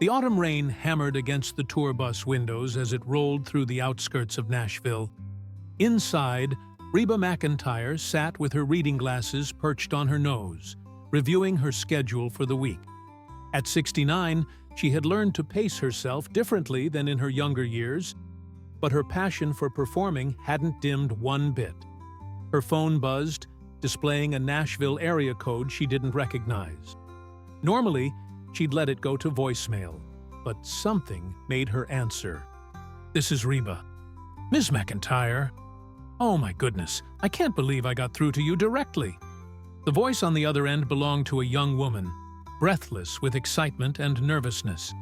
The autumn rain hammered against the tour bus windows as it rolled through the outskirts of Nashville. Inside, Reba McEntire sat with her reading glasses perched on her nose, reviewing her schedule for the week. At 69, she had learned to pace herself differently than in her younger years, but her passion for performing hadn't dimmed one bit. Her phone buzzed, displaying a Nashville area code she didn't recognize. Normally, she'd let it go to voicemail, but something made her answer. "This is Reba." "Ms. McEntire." "Oh my goodness, I can't believe I got through to you directly." The voice on the other end belonged to a young woman, breathless with excitement and nervousness.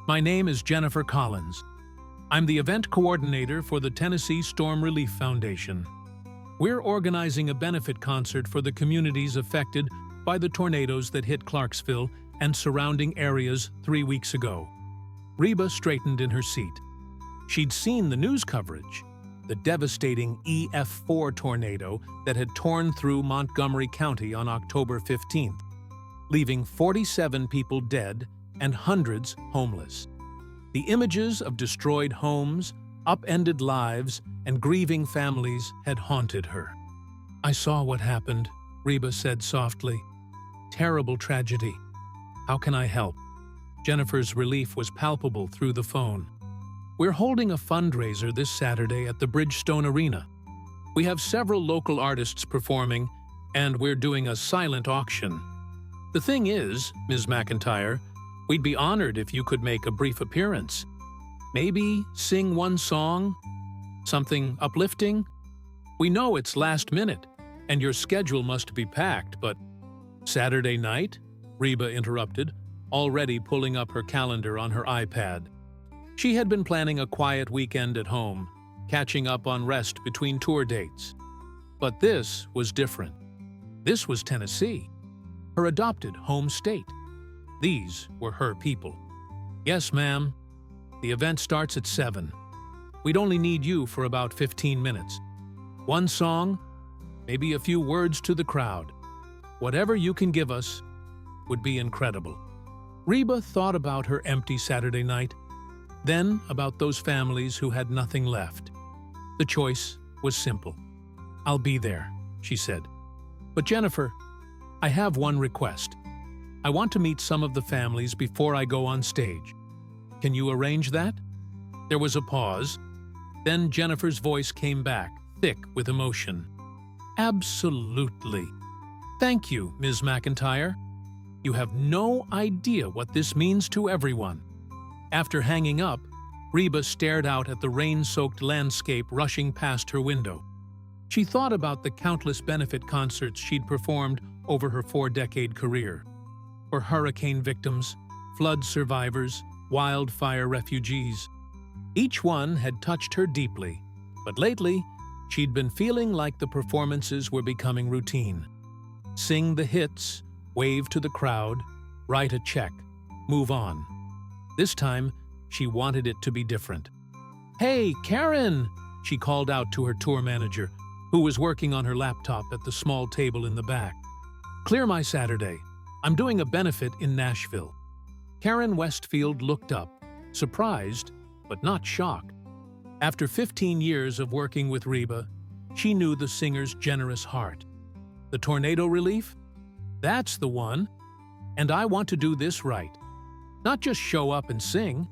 "My name is Jennifer Collins. I'm the event coordinator for the Tennessee Storm Relief Foundation. We're organizing a benefit concert for the communities affected by the tornadoes that hit Clarksville and surrounding areas 3 weeks ago." Reba straightened in her seat. She'd seen the news coverage, the devastating EF4 tornado that had torn through Montgomery County on October 15th, leaving 47 people dead and hundreds homeless. The images of destroyed homes, upended lives, and grieving families had haunted her. "I saw what happened," Reba said softly. "Terrible tragedy. How can I help?" Jennifer's relief was palpable through the phone. "We're holding a fundraiser this Saturday at the Bridgestone Arena. We have several local artists performing, and we're doing a silent auction. The thing is, Ms. McEntire, we'd be honored if you could make a brief appearance. Maybe sing one song? Something uplifting? We know it's last minute, and your schedule must be packed, but—" "Saturday night?" Reba interrupted, already pulling up her calendar on her iPad. She had been planning a quiet weekend at home, catching up on rest between tour dates. But this was different. This was Tennessee, her adopted home state. These were her people. "Yes, ma'am. The event starts at 7. We'd only need you for about 15 minutes. One song, maybe a few words to the crowd. Whatever you can give us would be incredible." Reba thought about her empty Saturday night, then about those families who had nothing left. The choice was simple. "I'll be there," she said. "But Jennifer, I have one request. I want to meet some of the families before I go on stage. Can you arrange that?" There was a pause. Then Jennifer's voice came back, thick with emotion. "Absolutely. Thank you, Ms. McEntire. You have no idea what this means to everyone." After hanging up, Reba stared out at the rain-soaked landscape rushing past her window. She thought about the countless benefit concerts she'd performed over her 4-decade career. For hurricane victims, flood survivors, wildfire refugees. Each one had touched her deeply, but lately, she'd been feeling like the performances were becoming routine. Sing the hits, wave to the crowd, write a check, move on. This time, she wanted it to be different. "Hey, Karen!" she called out to her tour manager, who was working on her laptop at the small table in the back. "Clear my Saturday. I'm doing a benefit in Nashville." Karen Westfield looked up, surprised, but not shocked. After 15 years of working with Reba, she knew the singer's generous heart. "The tornado relief? That's the one. And I want to do this right. Not just show up and sing.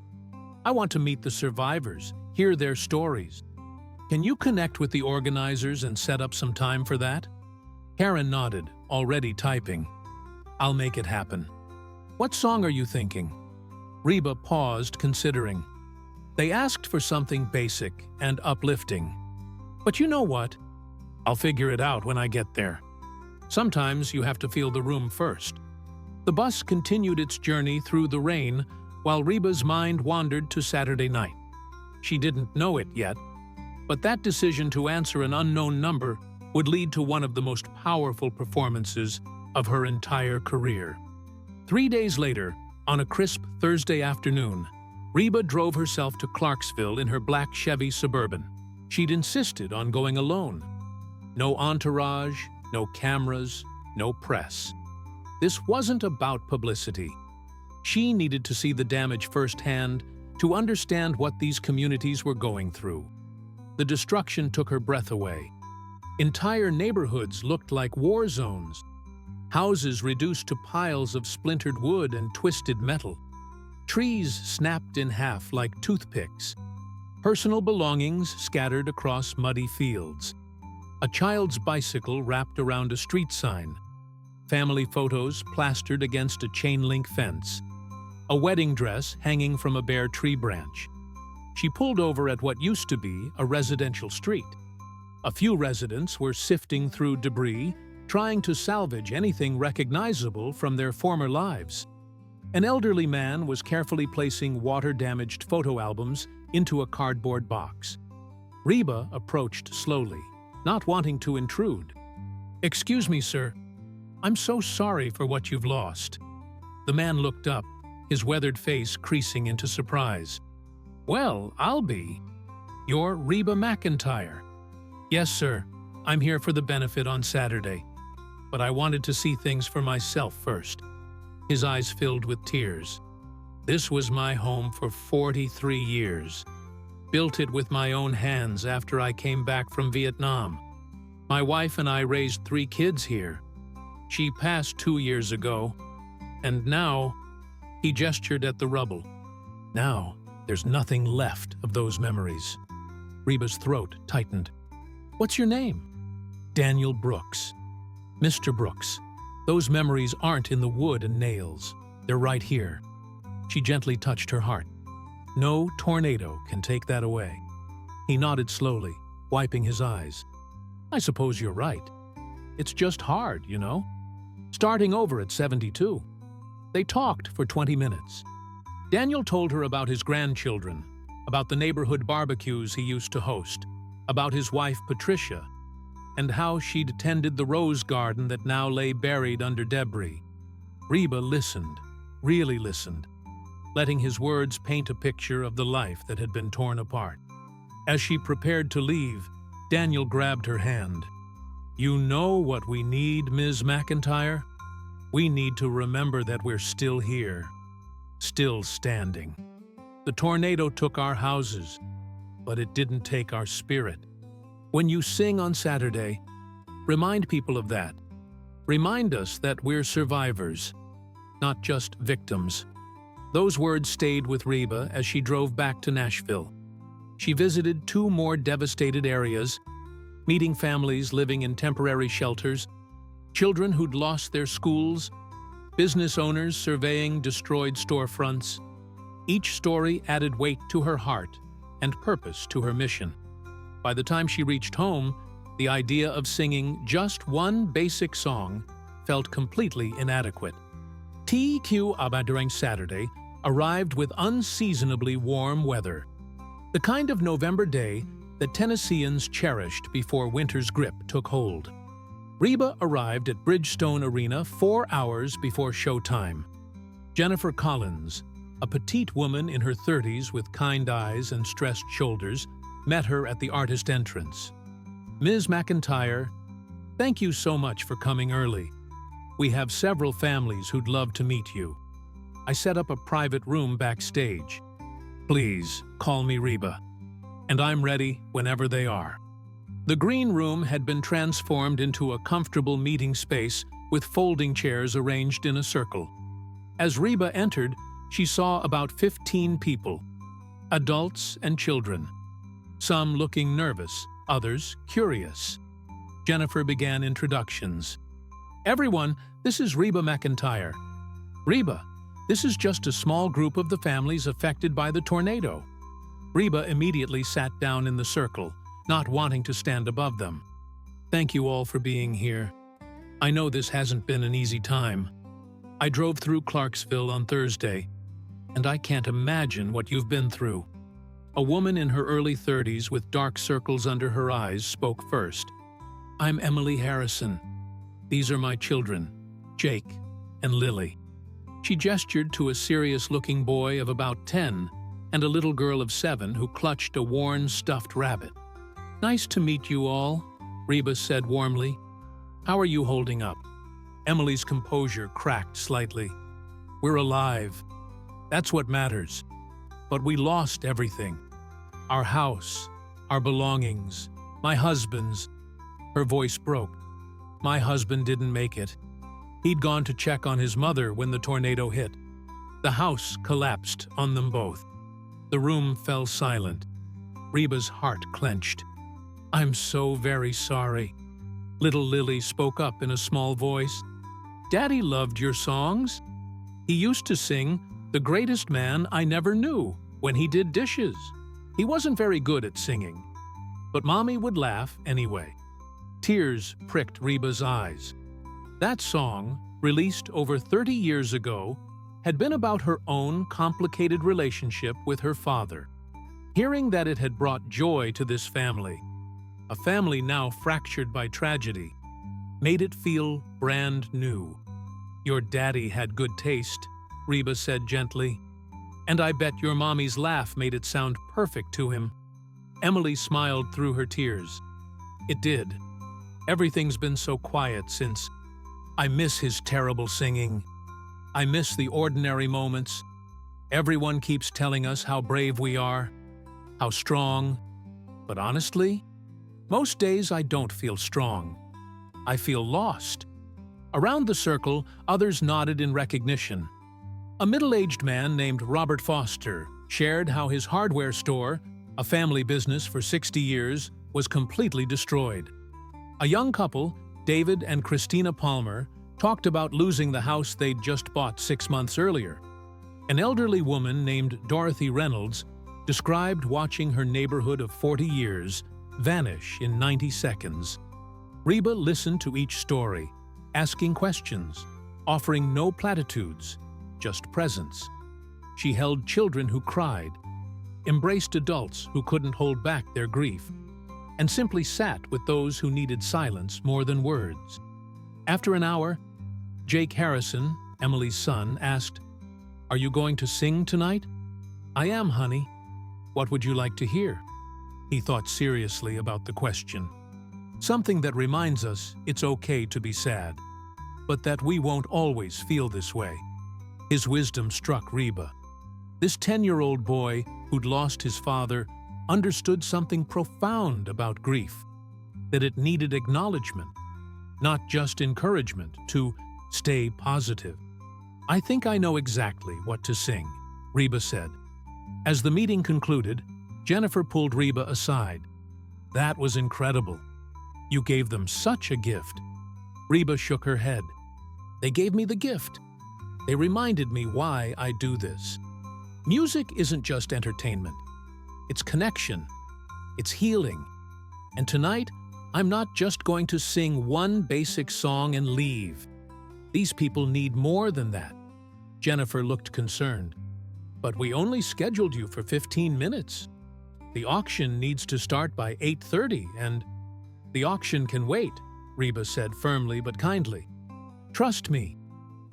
I want to meet the survivors, hear their stories. Can you connect with the organizers and set up some time for that?" Karen nodded, already typing. "I'll make it happen." "What song are you thinking?" Reba paused, considering. They asked for something basic and uplifting. "But you know what? I'll figure it out when I get there. Sometimes you have to feel the room first." The bus continued its journey through the rain while Reba's mind wandered to Saturday night. She didn't know it yet, but that decision to answer an unknown number would lead to one of the most powerful performances of her entire career. 3 days later, on a crisp Thursday afternoon, Reba drove herself to Clarksville in her black Chevy Suburban. She'd insisted on going alone. No entourage, no cameras, no press. This wasn't about publicity. She needed to see the damage firsthand to understand what these communities were going through. The destruction took her breath away. Entire neighborhoods looked like war zones. Houses reduced to piles of splintered wood and twisted metal. Trees snapped in half like toothpicks. Personal belongings scattered across muddy fields. A child's bicycle wrapped around a street sign. Family photos plastered against a chain-link fence. A wedding dress hanging from a bare tree branch. She pulled over at what used to be a residential street. A few residents were sifting through debris, trying to salvage anything recognizable from their former lives. An elderly man was carefully placing water-damaged photo albums into a cardboard box. Reba approached slowly, not wanting to intrude. "Excuse me, sir. I'm so sorry for what you've lost." The man looked up, his weathered face creasing into surprise. "Well, I'll be. You're Reba McEntire." "Yes, sir. I'm here for the benefit on Saturday. But I wanted to see things for myself first." His eyes filled with tears. "This was my home for 43 years. Built it with my own hands after I came back from Vietnam. My wife and I raised 3 kids here. She passed 2 years ago. And now," he gestured at the rubble. "Now, there's nothing left of those memories." Reba's throat tightened. "What's your name?" "Daniel Brooks." "Mr. Brooks, those memories aren't in the wood and nails. They're right here." She gently touched her heart. "No tornado can take that away." He nodded slowly, wiping his eyes. "I suppose you're right. It's just hard, you know? Starting over at 72. They talked for 20 minutes. Daniel told her about his grandchildren, about the neighborhood barbecues he used to host, about his wife Patricia, and how she'd tended the rose garden that now lay buried under debris. Reba listened, really listened, letting his words paint a picture of the life that had been torn apart. As she prepared to leave, Daniel grabbed her hand. "You know what we need, Ms. McEntire? We need to remember that we're still here, still standing. The tornado took our houses, but it didn't take our spirit. When you sing on Saturday, remind people of that. Remind us that we're survivors, not just victims." Those words stayed with Reba as she drove back to Nashville. She visited 2 more devastated areas, meeting families living in temporary shelters, children who'd lost their schools, business owners surveying destroyed storefronts. Each story added weight to her heart and purpose to her mission. By the time she reached home, the idea of singing just one basic song felt completely inadequate. TQ during Saturday arrived with unseasonably warm weather. The kind of November day that Tennesseans cherished before winter's grip took hold. Reba arrived at Bridgestone Arena 4 hours before showtime. Jennifer Collins, a petite woman in her 30s with kind eyes and stressed shoulders, met her at the artist entrance. "Ms. McEntire, thank you so much for coming early. We have several families who'd love to meet you. I set up a private room backstage. Please, call me Reba. And I'm ready whenever they are." The green room had been transformed into a comfortable meeting space with folding chairs arranged in a circle. As Reba entered, she saw about 15 people, adults and children, some looking nervous, others curious. Jennifer began introductions. "Everyone, this is Reba McEntire. Reba, this is just a small group of the families affected by the tornado." Reba immediately sat down in the circle, not wanting to stand above them. "Thank you all for being here. I know this hasn't been an easy time. I drove through Clarksville on Thursday, and I can't imagine what you've been through." A woman in her early 30s with dark circles under her eyes spoke first. "I'm Emily Harrison. These are my children, Jake and Lily." She gestured to a serious-looking boy of about 10 and a little girl of 7 who clutched a worn, stuffed rabbit. "Nice to meet you all," Reba said warmly. "How are you holding up?" Emily's composure cracked slightly. "We're alive, That's what matters. But we lost everything. Our house, our belongings, my husband's. Her voice broke. My husband didn't make it. He'd gone to check on his mother when the tornado hit. The house collapsed on them both. The room fell silent. Reba's heart clenched. I'm so very sorry. Little Lily spoke up in a small voice. Daddy loved your songs. He used to sing "The Greatest Man I Never Knew" when he did dishes. He wasn't very good at singing, but Mommy would laugh anyway. Tears pricked Reba's eyes. That song, released over 30 years ago, had been about her own complicated relationship with her father. Hearing that it had brought joy to this family, a family now fractured by tragedy, made it feel brand new. Your daddy had good taste, Reba said gently. And I bet your mommy's laugh made it sound perfect to him. Emily smiled through her tears. It did. Everything's been so quiet since. I miss his terrible singing. I miss the ordinary moments. Everyone keeps telling us how brave we are, how strong. But honestly, most days I don't feel strong. I feel lost. Around the circle, others nodded in recognition. A middle-aged man named Robert Foster shared how his hardware store, a family business for 60 years, was completely destroyed. A young couple, David and Christina Palmer, talked about losing the house they'd just bought 6 months earlier. An elderly woman named Dorothy Reynolds described watching her neighborhood of 40 years vanish in 90 seconds. Reba listened to each story, asking questions, offering no platitudes, just presence. She held children who cried, embraced adults who couldn't hold back their grief, and simply sat with those who needed silence more than words. After an hour, Jake Harrison, Emily's son, asked, "Are you going to sing tonight?" "I am, honey." "What would you like to hear?" He thought seriously about the question. Something that reminds us it's okay to be sad, but that we won't always feel this way. His wisdom struck Reba. This 10-year-old boy who'd lost his father understood something profound about grief, that it needed acknowledgement, not just encouragement, to stay positive. "I think I know exactly what to sing," Reba said. As the meeting concluded, Jennifer pulled Reba aside. "That was incredible. You gave them such a gift." Reba shook her head. "They gave me the gift. They reminded me why I do this. Music isn't just entertainment. It's connection. It's healing. And tonight, I'm not just going to sing one basic song and leave. These people need more than that." Jennifer looked concerned. "But we only scheduled you for 15 minutes. The auction needs to start by 8:30 and—" "The auction can wait," Reba said firmly but kindly. "Trust me.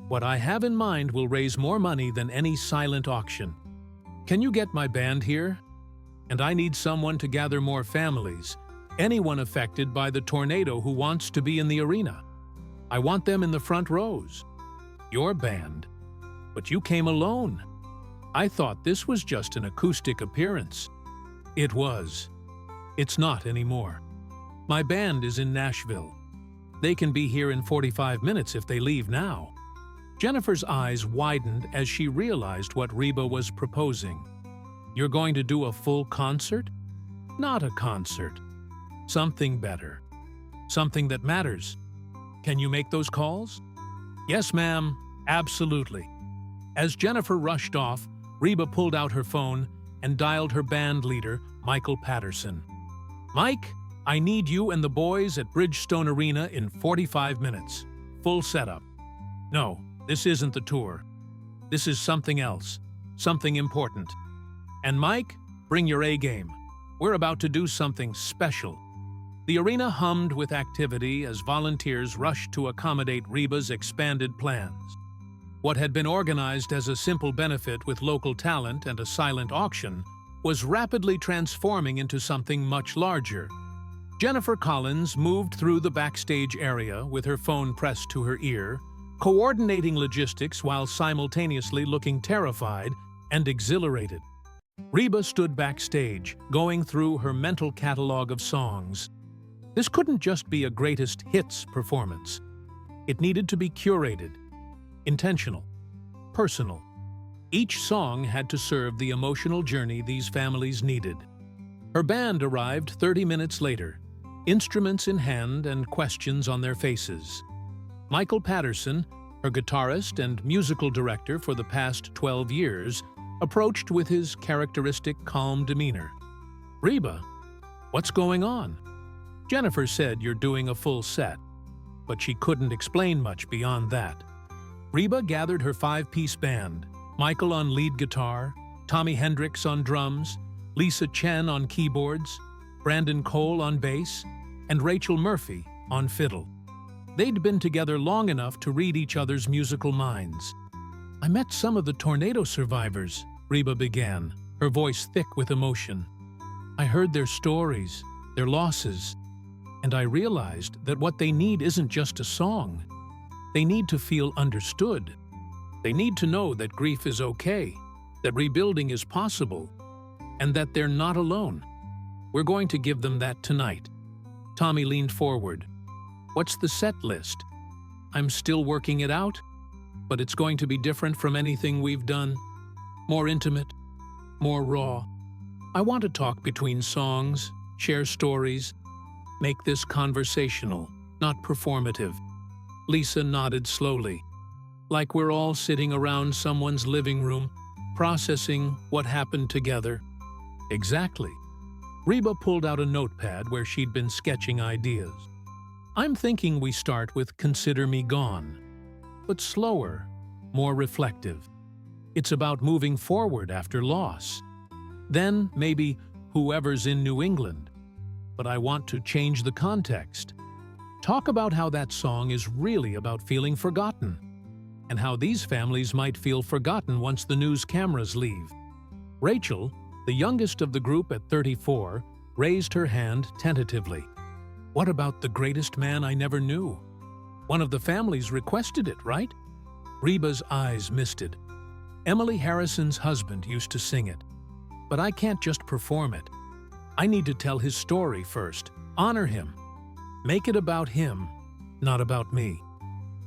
What I have in mind will raise more money than any silent auction. Can you get my band here? And I need someone to gather more families, anyone affected by the tornado who wants to be in the arena. I want them in the front rows. Your band. But you came alone. I thought this was just an acoustic appearance." "It was. It's not anymore. My band is in Nashville. They can be here in 45 minutes if they leave now." Jennifer's eyes widened as she realized what Reba was proposing. "You're going to do a full concert?" "Not a concert. Something better. Something that matters. Can you make those calls?" "Yes, ma'am. Absolutely." As Jennifer rushed off, Reba pulled out her phone and dialed her band leader, Michael Patterson. "Mike, I need you and the boys at Bridgestone Arena in 45 minutes. Full setup." "No, this isn't the tour. This is something else, something important. And Mike, bring your A-game. We're about to do something special." The arena hummed with activity as volunteers rushed to accommodate Reba's expanded plans. What had been organized as a simple benefit with local talent and a silent auction was rapidly transforming into something much larger. Jennifer Collins moved through the backstage area with her phone pressed to her ear, coordinating logistics while simultaneously looking terrified and exhilarated. Reba stood backstage, going through her mental catalog of songs. This couldn't just be a greatest hits performance. It needed to be curated, intentional, personal. Each song had to serve the emotional journey these families needed. Her band arrived 30 minutes later, instruments in hand and questions on their faces. Michael Patterson, her guitarist and musical director for the past 12 years, approached with his characteristic calm demeanor. "Reba, what's going on?" Jennifer said, "You're doing a full set," but she couldn't explain much beyond that. Reba gathered her 5-piece band, Michael on lead guitar, Tommy Hendricks on drums, Lisa Chen on keyboards, Brandon Cole on bass, and Rachel Murphy on fiddle. They'd been together long enough to read each other's musical minds. "I met some of the tornado survivors," Reba began, her voice thick with emotion. "I heard their stories, their losses, and I realized that what they need isn't just a song. They need to feel understood. They need to know that grief is okay, that rebuilding is possible, and that they're not alone. We're going to give them that tonight." Tommy leaned forward. "What's the set list?" "I'm still working it out, but it's going to be different from anything we've done. More intimate, more raw. I want to talk between songs, share stories, make this conversational, not performative." Lisa nodded slowly, like we're all sitting around someone's living room, processing what happened together. "Exactly." Reba pulled out a notepad where she'd been sketching ideas. "I'm thinking we start with Consider Me Gone, but slower, more reflective. It's about moving forward after loss. Then maybe Whoever's in New England. But I want to change the context. Talk about how that song is really about feeling forgotten, and how these families might feel forgotten once the news cameras leave." Rachel, the youngest of the group at 34, raised her hand tentatively. "What about The Greatest Man I Never Knew? One of the families requested it, right?" Reba's eyes misted. "Emily Harrison's husband used to sing it. But I can't just perform it. I need to tell his story first, honor him. Make it about him, not about me."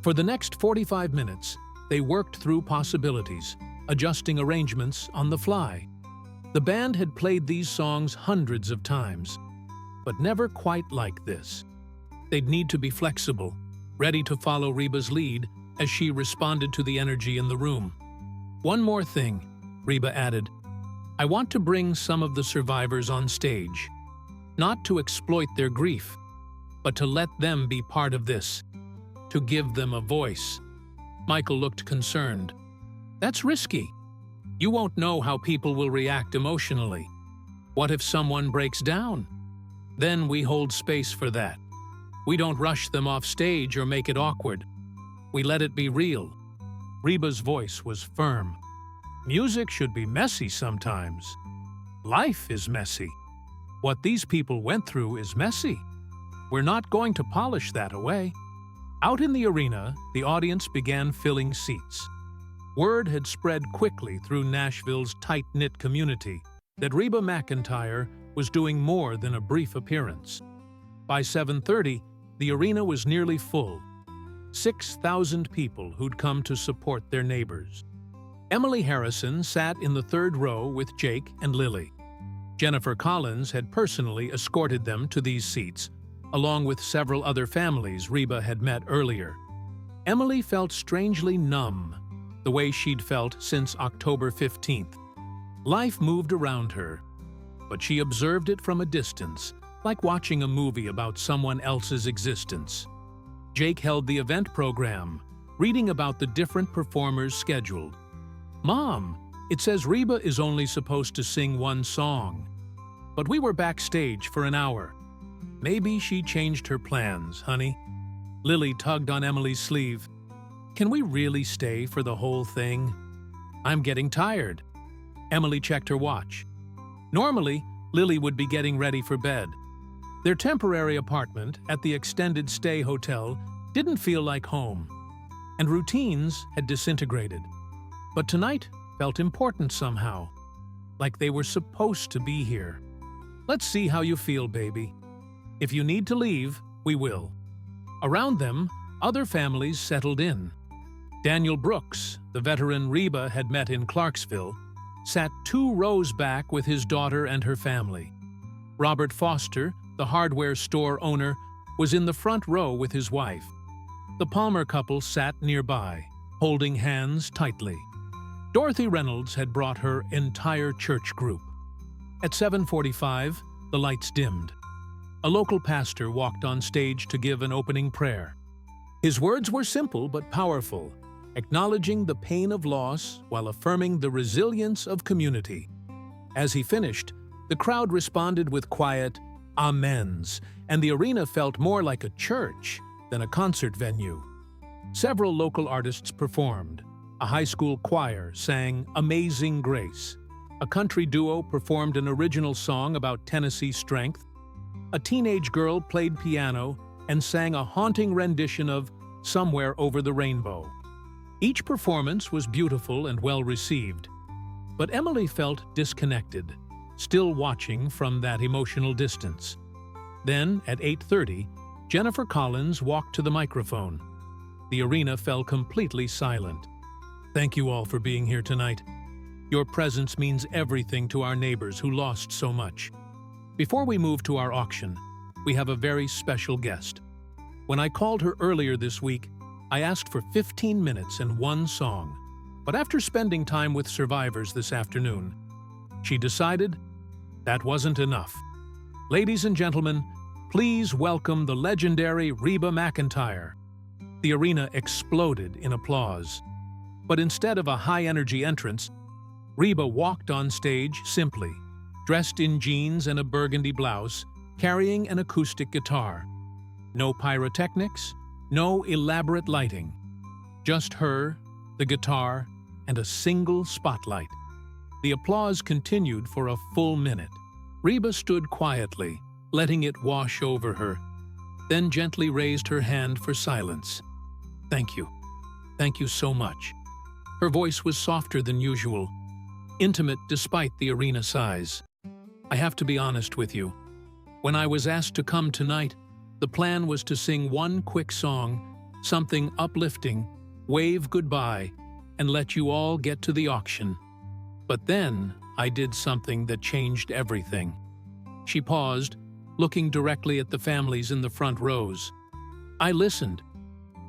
For the next 45 minutes, they worked through possibilities, adjusting arrangements on the fly. The band had played these songs hundreds of times, but never quite like this. They'd need to be flexible, ready to follow Reba's lead as she responded to the energy in the room. "One more thing," Reba added. "I want to bring some of the survivors on stage, not to exploit their grief, but to let them be part of this, to give them a voice." Michael looked concerned. "That's risky. You won't know how people will react emotionally. What if someone breaks down? Then we hold space for that. We don't rush them off stage or make it awkward. We let it be real." Reba's voice was firm. "Music should be messy sometimes. Life is messy. What these people went through is messy. We're not going to polish that away." Out in the arena, the audience began filling seats. Word had spread quickly through Nashville's tight-knit community that Reba McEntire was doing more than a brief appearance. By 7:30, the arena was nearly full. 6,000 people who'd come to support their neighbors. Emily Harrison sat in the third row with Jake and Lily. Jennifer Collins had personally escorted them to these seats, along with several other families Reba had met earlier. Emily felt strangely numb, the way she'd felt since October 15th. Life moved around her, but she observed it from a distance, like watching a movie about someone else's existence. Jake held the event program, reading about the different performers scheduled. "Mom, it says Reba is only supposed to sing one song. But we were backstage for an hour. Maybe she changed her plans, honey." Lily tugged on Emily's sleeve. "Can we really stay for the whole thing? I'm getting tired." Emily checked her watch. Normally, Lily would be getting ready for bed. Their temporary apartment at the extended stay hotel didn't feel like home, and routines had disintegrated. But tonight, felt important somehow, like they were supposed to be here. Let's see how you feel, baby. If you need to leave, we will. Around them, other families settled in. Daniel Brooks, the veteran Reba had met in Clarksville, sat 2 rows back with his daughter and her family. Robert Foster, the hardware store owner, was in the front row with his wife. The Palmer couple sat nearby, holding hands tightly. Dorothy Reynolds had brought her entire church group. At 7:45, the lights dimmed. A local pastor walked on stage to give an opening prayer. His words were simple but powerful, acknowledging the pain of loss while affirming the resilience of community. As he finished, the crowd responded with quiet amens, and the arena felt more like a church than a concert venue. Several local artists performed. A high school choir sang Amazing Grace. A country duo performed an original song about Tennessee strength. A teenage girl played piano and sang a haunting rendition of Somewhere Over the Rainbow. Each performance was beautiful and well received, but Emily felt disconnected, still watching from that emotional distance. Then, at 8:30, Jennifer Collins walked to the microphone. The arena fell completely silent. Thank you all for being here tonight. Your presence means everything to our neighbors who lost so much. Before we move to our auction, we have a very special guest. When I called her earlier this week, I asked for 15 minutes and 1 song. But after spending time with survivors this afternoon, she decided that wasn't enough. Ladies and gentlemen, please welcome the legendary Reba McEntire. The arena exploded in applause. But instead of a high-energy entrance, Reba walked on stage simply, dressed in jeans and a burgundy blouse, carrying an acoustic guitar. No pyrotechnics, no elaborate lighting. Just her, the guitar, and a single spotlight. The applause continued for a full minute. Reba stood quietly, letting it wash over her, then gently raised her hand for silence. Thank you. Thank you so much. Her voice was softer than usual, intimate despite the arena size. I have to be honest with you. When I was asked to come tonight, the plan was to sing one quick song, something uplifting, wave goodbye, and let you all get to the auction. But then I did something that changed everything. She paused, looking directly at the families in the front rows. I listened.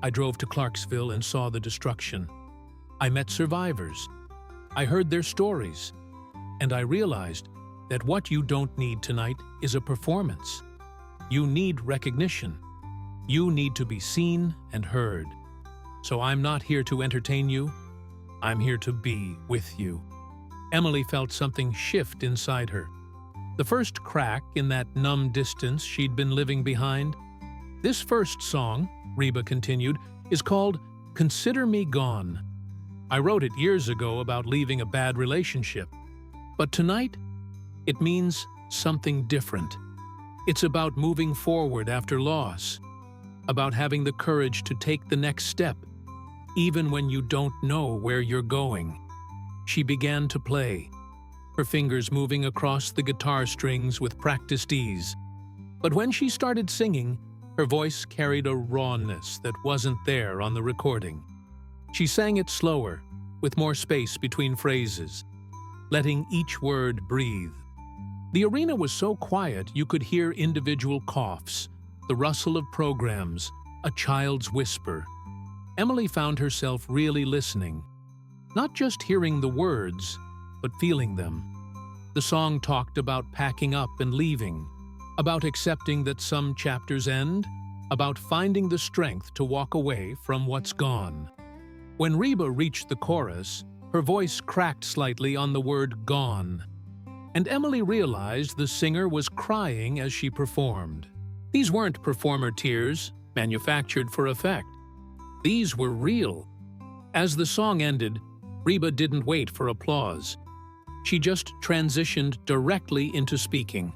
I drove to Clarksville and saw the destruction. I met survivors. I heard their stories. And I realized that what you don't need tonight is a performance. You need recognition. You need to be seen and heard. So I'm not here to entertain you. I'm here to be with you. Emily felt something shift inside her. The first crack in that numb distance she'd been living behind. This first song, Reba continued, is called Consider Me Gone. I wrote it years ago about leaving a bad relationship. But tonight, it means something different. It's about moving forward after loss, about having the courage to take the next step, even when you don't know where you're going. She began to play, her fingers moving across the guitar strings with practiced ease. But when she started singing, her voice carried a rawness that wasn't there on the recording. She sang it slower, with more space between phrases, letting each word breathe. The arena was so quiet you could hear individual coughs, the rustle of programs, a child's whisper. Emily found herself really listening, not just hearing the words, but feeling them. The song talked about packing up and leaving, about accepting that some chapters end, about finding the strength to walk away from what's gone. When Reba reached the chorus, her voice cracked slightly on the word gone, and Emily realized the singer was crying as she performed. These weren't performer tears, manufactured for effect. These were real. As the song ended, Reba didn't wait for applause. She just transitioned directly into speaking.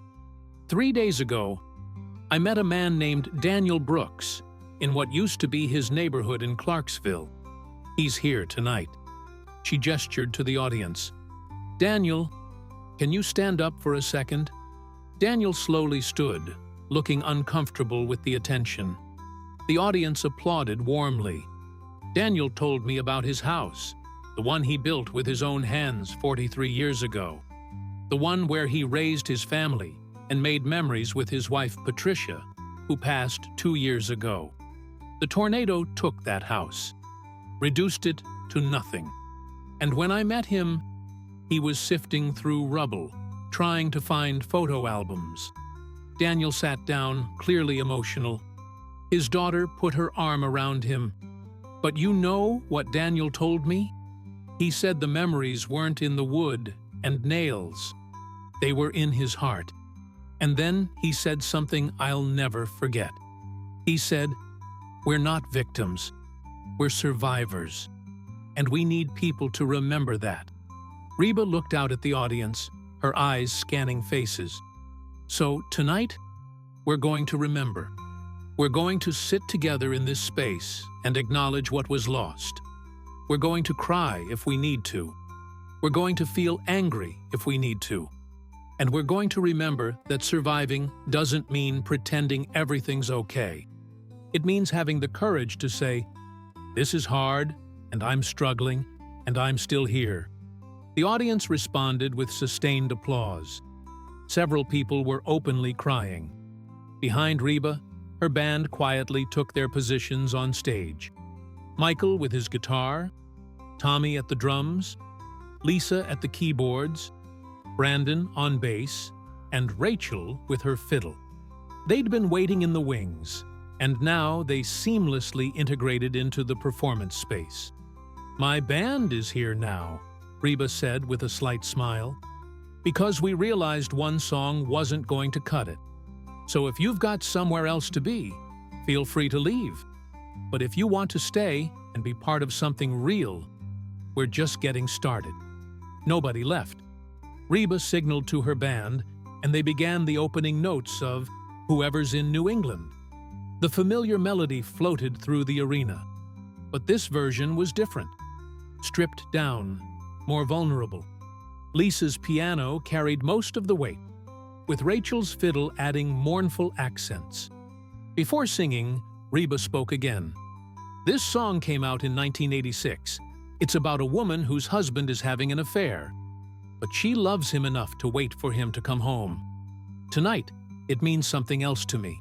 3 days ago, I met a man named Daniel Brooks in what used to be his neighborhood in Clarksville. He's here tonight. She gestured to the audience. "Daniel, can you stand up for a second?" Daniel slowly stood, looking uncomfortable with the attention. The audience applauded warmly. Daniel told me about his house, the one he built with his own hands 43 years ago, the one where he raised his family and made memories with his wife Patricia, who passed 2 years ago. The tornado took that house, reduced it to nothing. And when I met him, he was sifting through rubble, trying to find photo albums. Daniel sat down, clearly emotional. His daughter put her arm around him. "But you know what Daniel told me? He said the memories weren't in the wood and nails. They were in his heart." And then he said something I'll never forget. He said, "We're not victims. We're survivors. And we need people to remember that." Reba looked out at the audience, her eyes scanning faces. "So tonight, we're going to remember. We're going to sit together in this space and acknowledge what was lost. We're going to cry if we need to. We're going to feel angry if we need to. And we're going to remember that surviving doesn't mean pretending everything's okay. It means having the courage to say, 'This is hard, and I'm struggling, and I'm still here.'" The audience responded with sustained applause. Several people were openly crying. Behind Reba, her band quietly took their positions on stage. Michael with his guitar, Tommy at the drums, Lisa at the keyboards, Brandon on bass, and Rachel with her fiddle. They'd been waiting in the wings, and now they seamlessly integrated into the performance space. "My band is here now," Reba said with a slight smile, "because we realized one song wasn't going to cut it. So if you've got somewhere else to be, feel free to leave. But if you want to stay and be part of something real, we're just getting started." Nobody left. Reba signaled to her band, and they began the opening notes of "Whoever's in New England." The familiar melody floated through the arena. But this version was different. Stripped down, more vulnerable. Lisa's piano carried most of the weight, with Rachel's fiddle adding mournful accents. Before singing, Reba spoke again. "This song came out in 1986. It's about a woman whose husband is having an affair, but she loves him enough to wait for him to come home. Tonight, it means something else to me.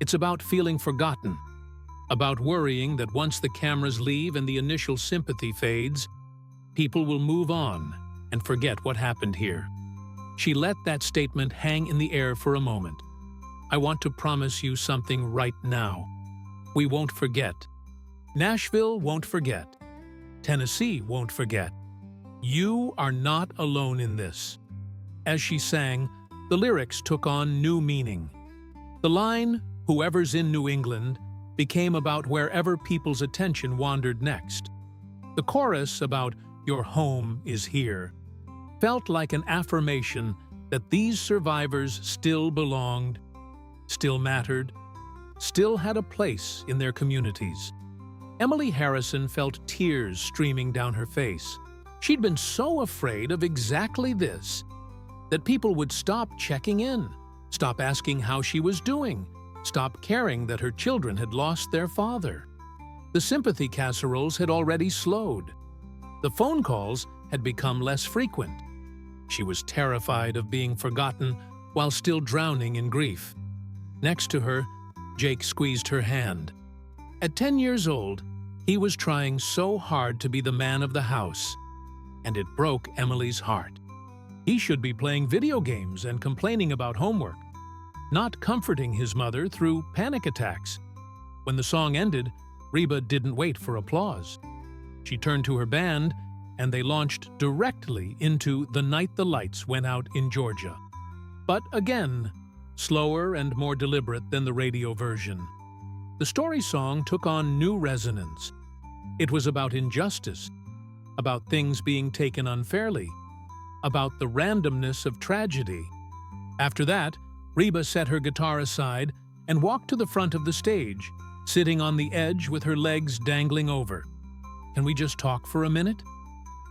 It's about feeling forgotten, about worrying that once the cameras leave and the initial sympathy fades, people will move on and forget what happened here." She let that statement hang in the air for a moment. "I want to promise you something right now. We won't forget. Nashville won't forget. Tennessee won't forget. You are not alone in this." As she sang, the lyrics took on new meaning. The line, "Whoever's in New England," became about wherever people's attention wandered next. The chorus about "Your home is here" felt like an affirmation that these survivors still belonged, still mattered, still had a place in their communities. Emily Harrison felt tears streaming down her face. She'd been so afraid of exactly this, that people would stop checking in, stop asking how she was doing, stop caring that her children had lost their father. The sympathy casseroles had already slowed. The phone calls had become less frequent. She was terrified of being forgotten while still drowning in grief. Next to her, Jake squeezed her hand. At 10 years old, he was trying so hard to be the man of the house, and it broke Emily's heart. He should be playing video games and complaining about homework, not comforting his mother through panic attacks. When the song ended, Reba didn't wait for applause. She turned to her band, and they launched directly into "The Night the Lights Went Out in Georgia." But again, slower and more deliberate than the radio version. The story song took on new resonance. It was about injustice, about things being taken unfairly, about the randomness of tragedy. After that, Reba set her guitar aside and walked to the front of the stage, sitting on the edge with her legs dangling over. "Can we just talk for a minute?"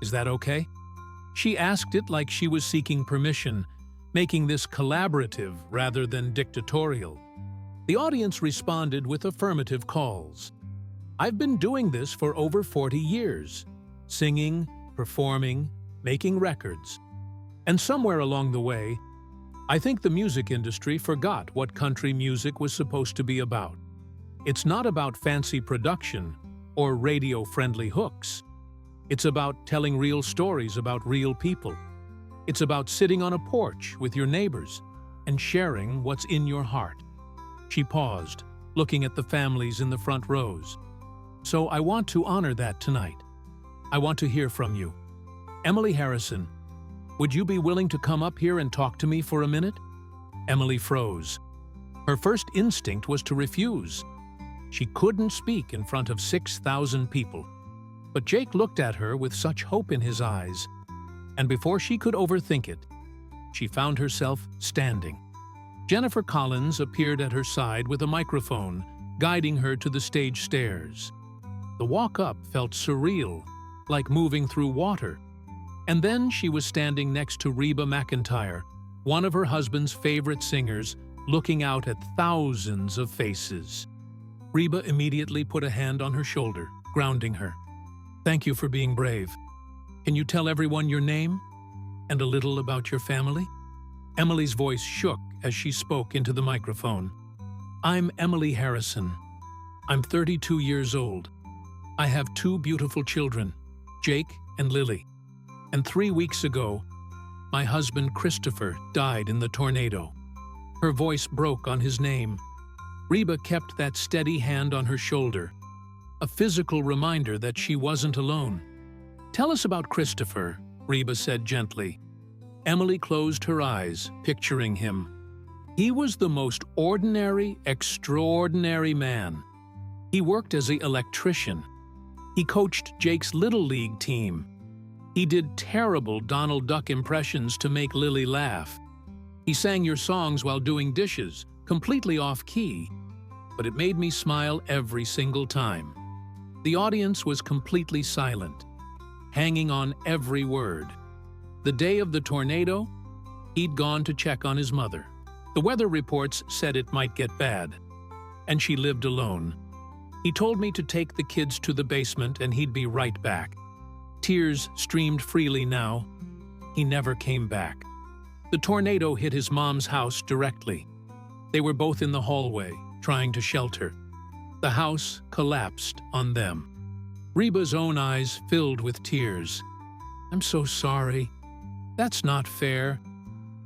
Is that okay?" She asked it like she was seeking permission, making this collaborative rather than dictatorial. The audience responded with affirmative calls. "I've been doing this for over 40 years, singing, performing, making records." And somewhere along the way, I think the music industry forgot what country music was supposed to be about. It's not about fancy production or radio-friendly hooks. It's about telling real stories about real people. It's about sitting on a porch with your neighbors and sharing what's in your heart. She paused, looking at the families in the front rows. "So I want to honor that tonight. I want to hear from you. Emily Harrison, would you be willing to come up here and talk to me for a minute?" Emily froze. Her first instinct was to refuse. She couldn't speak in front of 6,000 people. But Jake looked at her with such hope in his eyes, and before she could overthink it, she found herself standing. Jennifer Collins appeared at her side with a microphone, guiding her to the stage stairs. The walk up felt surreal, like moving through water. And then she was standing next to Reba McEntire, one of her husband's favorite singers, looking out at thousands of faces. Reba immediately put a hand on her shoulder, grounding her. "Thank you for being brave. Can you tell everyone your name? And a little about your family?" Emily's voice shook as she spoke into the microphone. "I'm Emily Harrison. I'm 32 years old. I have 2 beautiful children, Jake and Lily. And 3 weeks ago, my husband Christopher died in the tornado." Her voice broke on his name. Reba kept that steady hand on her shoulder, a physical reminder that she wasn't alone. "Tell us about Christopher," Reba said gently. Emily closed her eyes, picturing him. He was the most ordinary, extraordinary man. He worked as an electrician. He coached Jake's Little League team. He did terrible Donald Duck impressions to make Lily laugh. He sang your songs while doing dishes, completely off-key, but it made me smile every single time. The audience was completely silent, hanging on every word. The day of the tornado, he'd gone to check on his mother. The weather reports said it might get bad, and she lived alone. He told me to take the kids to the basement and he'd be right back. Tears streamed freely now. He never came back. The tornado hit his mom's house directly. They were both in the hallway, trying to shelter. The house collapsed on them. Reba's own eyes filled with tears. "I'm so sorry. That's not fair.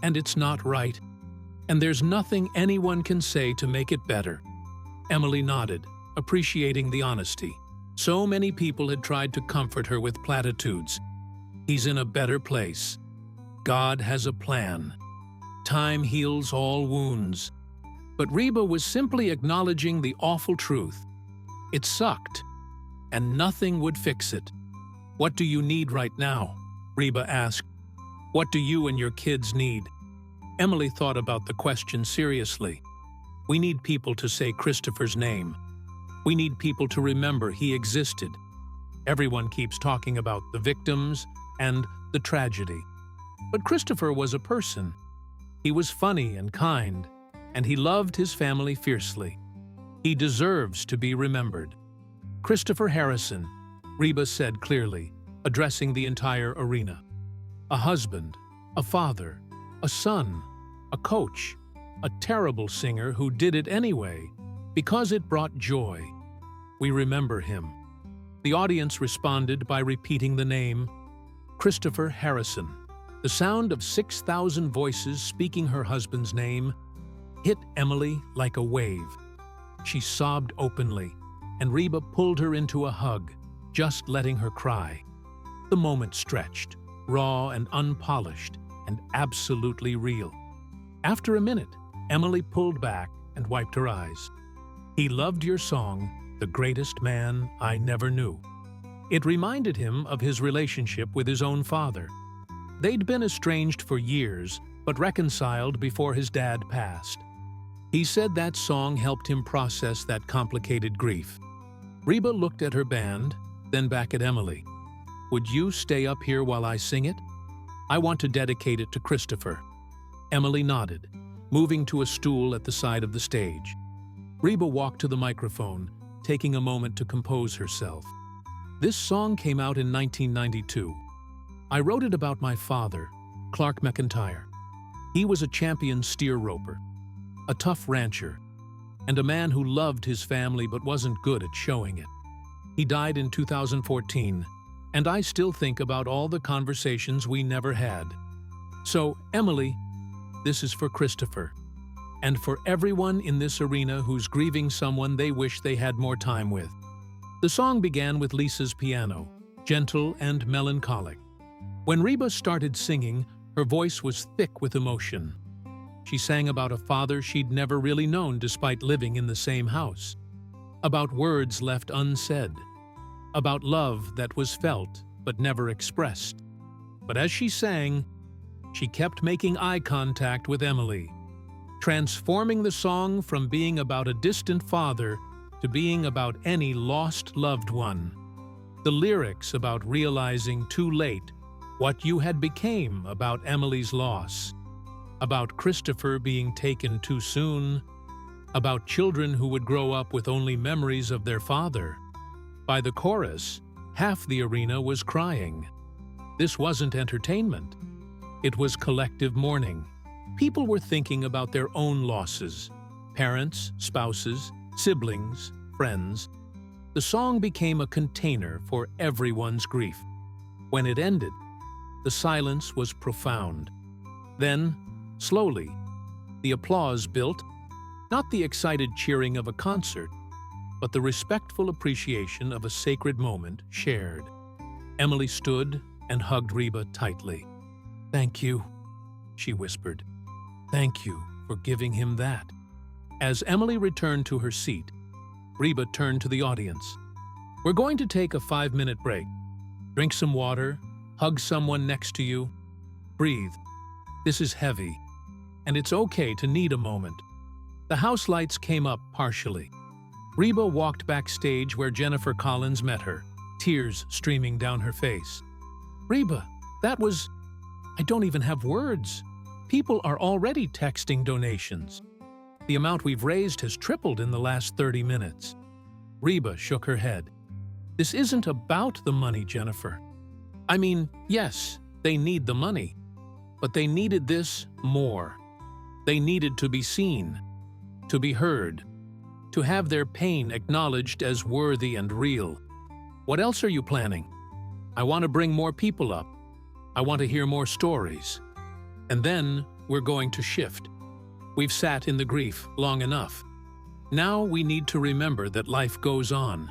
And it's not right. And there's nothing anyone can say to make it better." Emily nodded, appreciating the honesty. So many people had tried to comfort her with platitudes. "He's in a better place. God has a plan. Time heals all wounds." But Reba was simply acknowledging the awful truth. It sucked, and nothing would fix it. "What do you need right now?" Reba asked. "What do you and your kids need?" Emily thought about the question seriously. "We need people to say Christopher's name. We need people to remember he existed. Everyone keeps talking about the victims and the tragedy. But Christopher was a person. He was funny and kind, and he loved his family fiercely. He deserves to be remembered." "Christopher Harrison," Reba said clearly, addressing the entire arena. "A husband, a father, a son, a coach, a terrible singer who did it anyway, because it brought joy. We remember him." The audience responded by repeating the name, Christopher Harrison. The sound of 6,000 voices speaking her husband's name hit Emily like a wave. She sobbed openly, and Reba pulled her into a hug, just letting her cry. The moment stretched, raw and unpolished, and absolutely real. After a minute, Emily pulled back and wiped her eyes. "He loved your song, The Greatest Man I Never Knew." It reminded him of his relationship with his own father. They'd been estranged for years, but reconciled before his dad passed. He said that song helped him process that complicated grief. Reba looked at her band, then back at Emily. Would you stay up here while I sing it? I want to dedicate it to Christopher." Emily nodded, moving to a stool at the side of the stage. Reba walked to the microphone, taking a moment to compose herself. "This song came out in 1992. I wrote it about my father, Reba McEntire. He was a champion steer roper, a tough rancher, and a man who loved his family but wasn't good at showing it. He died in 2014, and I still think about all the conversations we never had. So, Emily, this is for Christopher, and for everyone in this arena who's grieving someone they wish they had more time with." The song began with Lisa's piano, gentle and melancholic. When Reba started singing, her voice was thick with emotion. She sang about a father she'd never really known despite living in the same house, about words left unsaid, about love that was felt but never expressed. But as she sang, she kept making eye contact with Emily, transforming the song from being about a distant father to being about any lost loved one. The lyrics about realizing too late what you had became about Emily's loss, about Christopher being taken too soon, about children who would grow up with only memories of their father. By the chorus, half the arena was crying. This wasn't entertainment. It was collective mourning. People were thinking about their own losses, parents, spouses, siblings, friends. The song became a container for everyone's grief. When it ended, the silence was profound. Then, slowly, the applause built, not the excited cheering of a concert, but the respectful appreciation of a sacred moment shared. Emily stood and hugged Reba tightly. "Thank you," she whispered. "Thank you for giving him that." As Emily returned to her seat, Reba turned to the audience. "We're going to take a 5-minute break. Drink some water, hug someone next to you, breathe. This is heavy, and it's okay to need a moment." The house lights came up partially. Reba walked backstage where Jennifer Collins met her, tears streaming down her face. "Reba, that was... I don't even have words. People are already texting donations. The amount we've raised has tripled in the last 30 minutes. Reba shook her head. "This isn't about the money, Jennifer. I mean, yes, they need the money, but they needed this more. They needed to be seen, to be heard, to have their pain acknowledged as worthy and real. What else are you planning? I want to bring more people up. I want to hear more stories. And then we're going to shift. We've sat in the grief long enough. Now we need to remember that life goes on,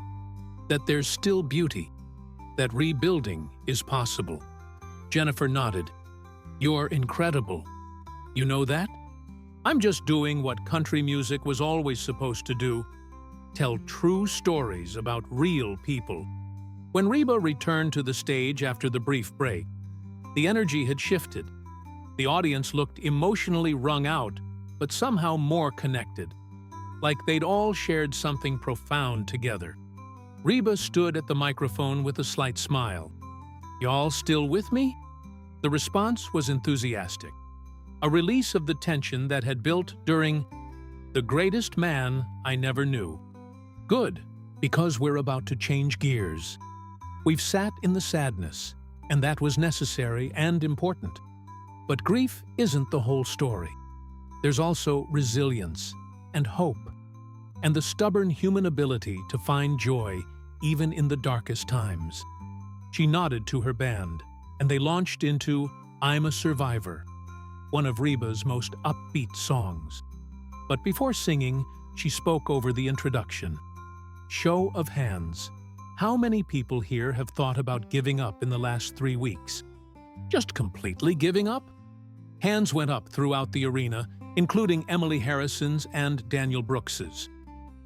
that there's still beauty, that rebuilding is possible." Jennifer nodded. "You're incredible. You know that? I'm just doing what country music was always supposed to do, tell true stories about real people." When Reba returned to the stage after the brief break, the energy had shifted. The audience looked emotionally wrung out, but somehow more connected, like they'd all shared something profound together. Reba stood at the microphone with a slight smile. "Y'all still with me?" The response was enthusiastic, a release of the tension that had built during "The Greatest Man I Never Knew." Good, because we're about to change gears. We've sat in the sadness, and that was necessary and important. But grief isn't the whole story. There's also resilience and hope, and the stubborn human ability to find joy even in the darkest times. She nodded to her band, and they launched into "I'm a Survivor," one of Reba's most upbeat songs. But before singing, she spoke over the introduction. "Show of hands. How many people here have thought about giving up in the last 3 weeks? Just completely giving up?" Hands went up throughout the arena, including Emily Harrison's and Daniel Brooks's.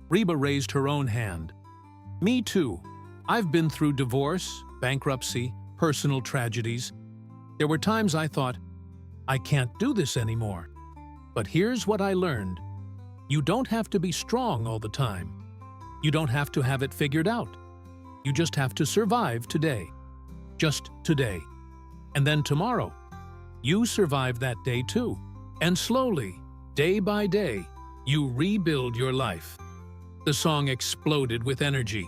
Reba raised her own hand. "Me too. I've been through divorce, bankruptcy, personal tragedies. There were times I thought, I can't do this anymore. But here's what I learned. You don't have to be strong all the time. You don't have to have it figured out. You just have to survive today. just today. And then tomorrow, you survive that day too. And slowly, day by day, you rebuild your life. The song exploded with energy.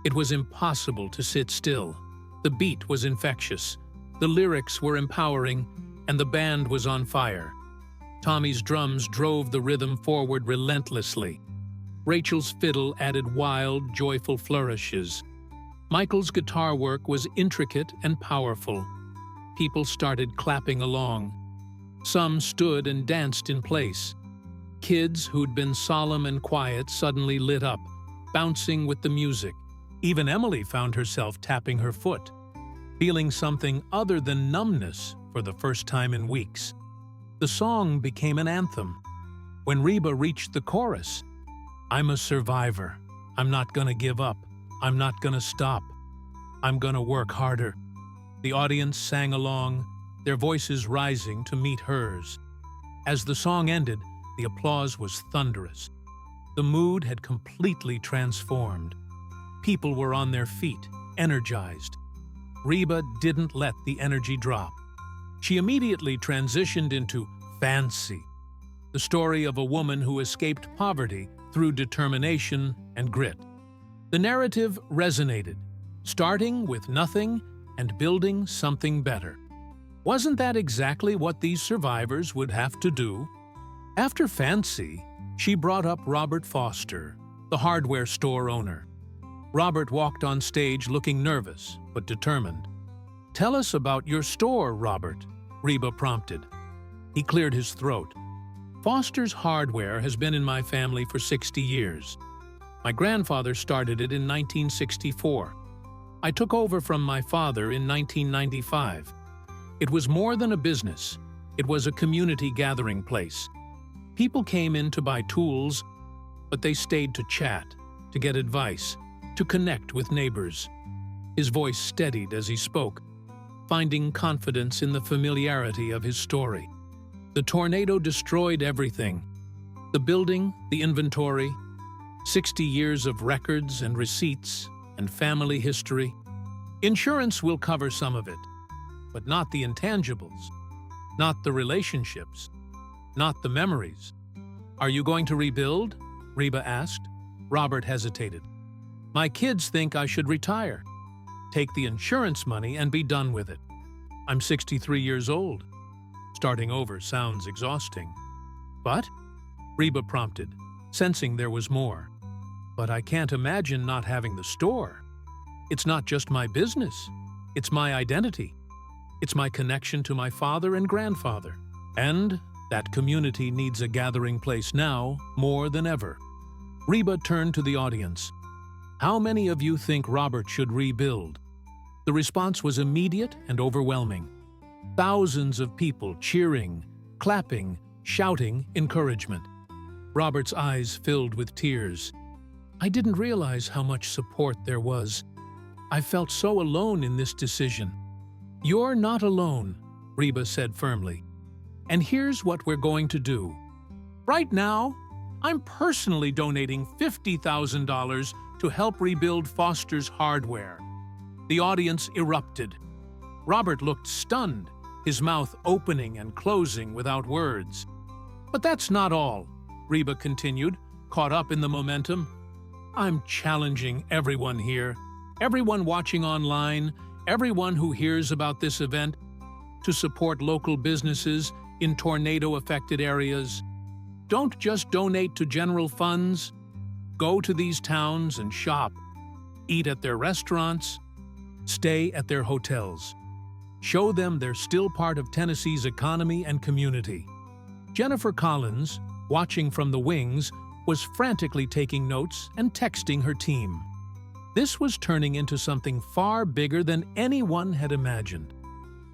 It was impossible to sit still. The beat was infectious, the lyrics were empowering, and the band was on fire. Tommy's drums drove the rhythm forward relentlessly. Rachel's fiddle added wild, joyful flourishes. Michael's guitar work was intricate and powerful. People started clapping along. Some stood and danced in place. Kids who'd been solemn and quiet suddenly lit up, bouncing with the music. Even Emily found herself tapping her foot, feeling something other than numbness for the first time in weeks. The song became an anthem. When Reba reached the chorus, "I'm a survivor. I'm not gonna give up. I'm not gonna stop. I'm gonna work harder." The audience sang along, their voices rising to meet hers. As the song ended, the applause was thunderous. The mood had completely transformed. People were on their feet, energized. Reba didn't let the energy drop. She immediately transitioned into Fancy, the story of a woman who escaped poverty through determination and grit. The narrative resonated, starting with nothing and building something better. Wasn't that exactly what these survivors would have to do? After Fancy, she brought up Robert Foster, the hardware store owner. Robert walked on stage looking nervous but determined. "Tell us about your store, Robert," Reba prompted. He cleared his throat. "Foster's Hardware has been in my family for 60 years. My grandfather started it in 1964. I took over from my father in 1995. It was more than a business. It was a community gathering place. People came in to buy tools, but they stayed to chat, to get advice, to connect with neighbors." His voice steadied as he spoke, finding confidence in the familiarity of his story. The tornado destroyed everything. The building, the inventory, 60 years of records and receipts and family history. Insurance will cover some of it, but not the intangibles, not the relationships, not the memories. "Are you going to rebuild?" Reba asked. Robert hesitated. "My kids think I should retire. Take the insurance money and be done with it. I'm 63 years old. Starting over sounds exhausting." "But?" Reba prompted, sensing there was more. "But I can't imagine not having the store. It's not just my business. It's my identity. It's my connection to my father and grandfather. And that community needs a gathering place now more than ever." Reba turned to the audience. "How many of you think Robert should rebuild?" The response was immediate and overwhelming. Thousands of people cheering, clapping, shouting encouragement. Robert's eyes filled with tears. "I didn't realize how much support there was. I felt so alone in this decision." "You're not alone," Reba said firmly. "And here's what we're going to do. Right now, I'm personally donating $50,000 to help rebuild Foster's Hardware." The audience erupted. Robert looked stunned, his mouth opening and closing without words. "But that's not all," Reba continued, caught up in the momentum. "I'm challenging everyone here, everyone watching online, everyone who hears about this event, to support local businesses in tornado-affected areas. Don't just donate to general funds. Go to these towns and shop. Eat at their restaurants. Stay at their hotels. Show them they're still part of Tennessee's economy and community." Jennifer Collins, watching from the wings, was frantically taking notes and texting her team. This was turning into something far bigger than anyone had imagined.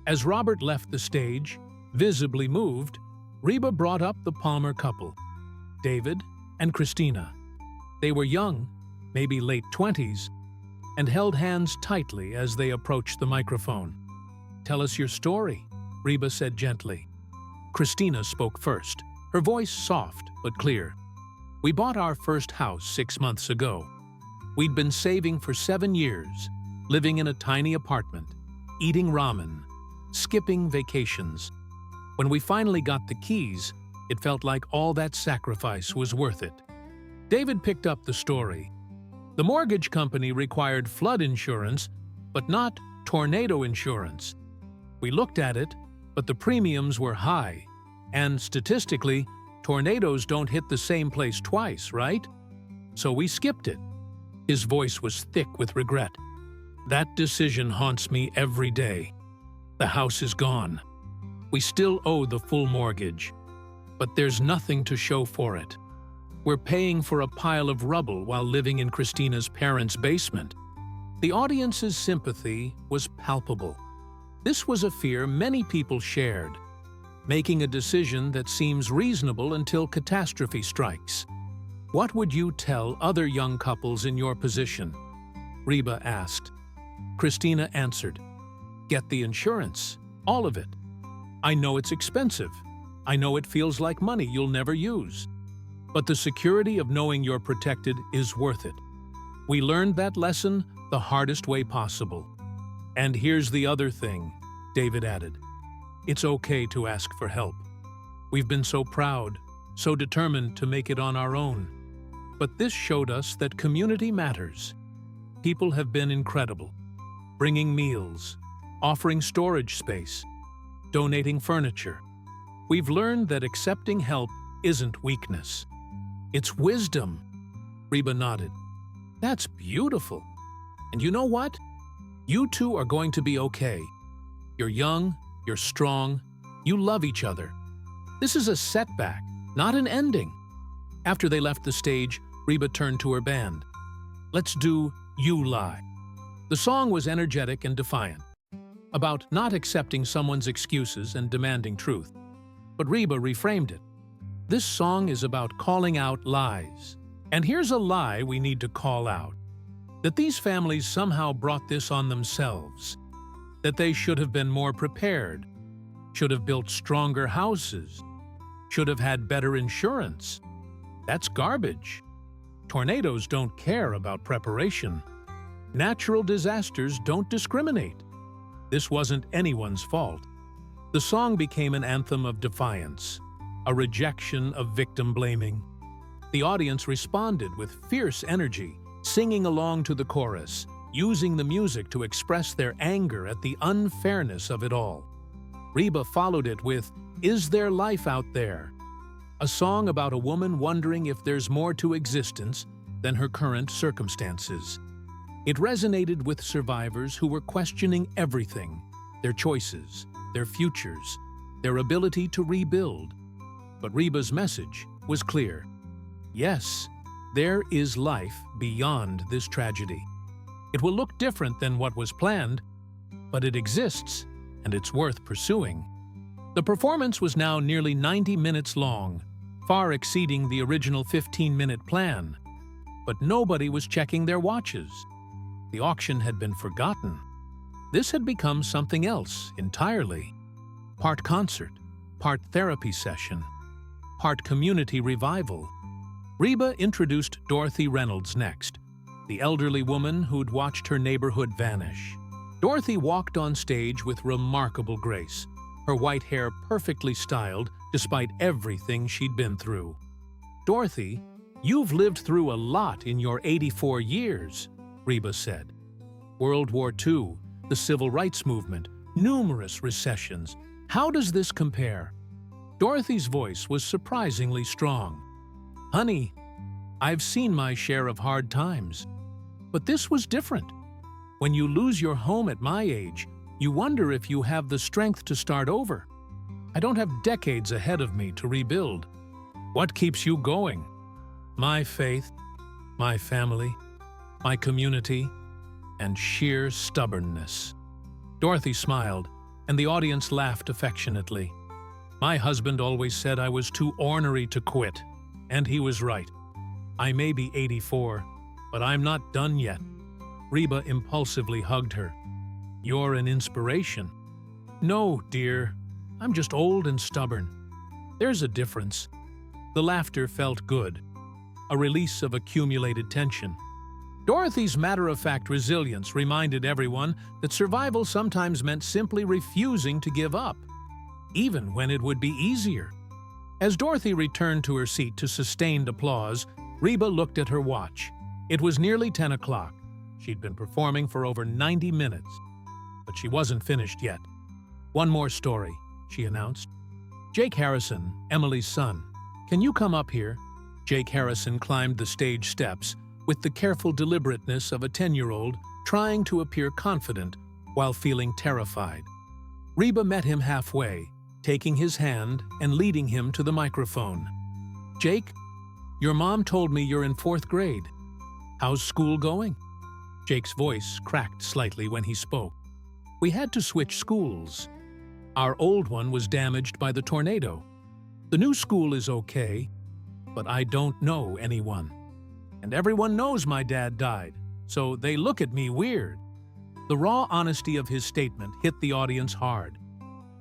As Robert left the stage, visibly moved, Reba brought up the Palmer couple, David and Christina. They were young, maybe late 20s, and held hands tightly as they approached the microphone. "Tell us your story," Reba said gently. Christina spoke first, her voice soft but clear. "We bought our first house 6 months ago. We'd been saving for 7 years, living in a tiny apartment. eating ramen, skipping vacations. When we finally got the keys, it felt like all that sacrifice was worth it. David picked up the story. The mortgage company required flood insurance, but not tornado insurance. We looked at it, but the premiums were high. And statistically, tornadoes don't hit the same place twice, right? So we skipped it. His voice was thick with regret. That decision haunts me every day. The house is gone. We still owe the full mortgage, but there's nothing to show for it. We're paying for a pile of rubble while living in Christina's parents' basement. The audience's sympathy was palpable. This was a fear many people shared, making a decision that seems reasonable until catastrophe strikes. What would you tell other young couples in your position? Reba asked. Christina answered, "Get the insurance, all of it. I know it's expensive. I know it feels like money you'll never use. But the security of knowing you're protected is worth it." We learned that lesson the hardest way possible. And here's the other thing, David added. It's okay to ask for help. We've been so proud, so determined to make it on our own. But this showed us that community matters. People have been incredible, bringing meals, offering storage space, donating furniture. We've learned that accepting help isn't weakness. It's wisdom. Reba nodded. That's beautiful. And you know what? You two are going to be okay. You're young, you're strong, you love each other. This is a setback, not an ending. After they left the stage, Reba turned to her band. Let's do You Lie. The song was energetic and defiant, about not accepting someone's excuses and demanding truth. But Reba reframed it. This song is about calling out lies. And here's a lie we need to call out. That these families somehow brought this on themselves. That they should have been more prepared, should have built stronger houses, should have had better insurance. That's garbage. Tornadoes don't care about preparation. Natural disasters don't discriminate. This wasn't anyone's fault. The song became an anthem of defiance, a rejection of victim blaming. The audience responded with fierce energy, singing along to the chorus, using the music to express their anger at the unfairness of it all. Reba followed it with Is There Life Out There? A song about a woman wondering if there's more to existence than her current circumstances. It resonated with survivors who were questioning everything, their choices, their futures, their ability to rebuild. But Reba's message was clear. Yes, there is life beyond this tragedy. It will look different than what was planned, but it exists, and it's worth pursuing. The performance was now nearly 90 minutes long, far exceeding the original 15-minute plan. But nobody was checking their watches. The auction had been forgotten. This had become something else entirely. Part concert, part therapy session, part community revival. Reba introduced Dorothy Reynolds next, the elderly woman who'd watched her neighborhood vanish. Dorothy walked on stage with remarkable grace, her white hair perfectly styled despite everything she'd been through. Dorothy, you've lived through a lot in your 84 years, Reba said. World War II, the Civil Rights Movement, numerous recessions. How does this compare? Dorothy's voice was surprisingly strong. Honey, I've seen my share of hard times. But this was different. When you lose your home at my age, you wonder if you have the strength to start over. I don't have decades ahead of me to rebuild. What keeps you going? My faith, my family, my community, and sheer stubbornness. Dorothy smiled, and the audience laughed affectionately. My husband always said I was too ornery to quit, and he was right. I may be 84, but I'm not done yet. Reba impulsively hugged her. You're an inspiration. No, dear, I'm just old and stubborn. There's a difference. The laughter felt good, a release of accumulated tension. Dorothy's matter-of-fact resilience reminded everyone that survival sometimes meant simply refusing to give up, even when it would be easier. As Dorothy returned to her seat to sustained applause, Reba looked at her watch. It was nearly 10 o'clock. She'd been performing for over 90 minutes, but she wasn't finished yet. "One more story," she announced. "Jake Harrison, Emily's son. Can you come up here?" Jake Harrison climbed the stage steps with the careful deliberateness of a 10-year-old trying to appear confident while feeling terrified. Reba met him halfway, taking his hand and leading him to the microphone. "Jake, your mom told me you're in 4th grade. How's school going?" Jake's voice cracked slightly when he spoke. "We had to switch schools. Our old one was damaged by the tornado. The new school is okay, but I don't know anyone. And everyone knows my dad died, so they look at me weird." The raw honesty of his statement hit the audience hard.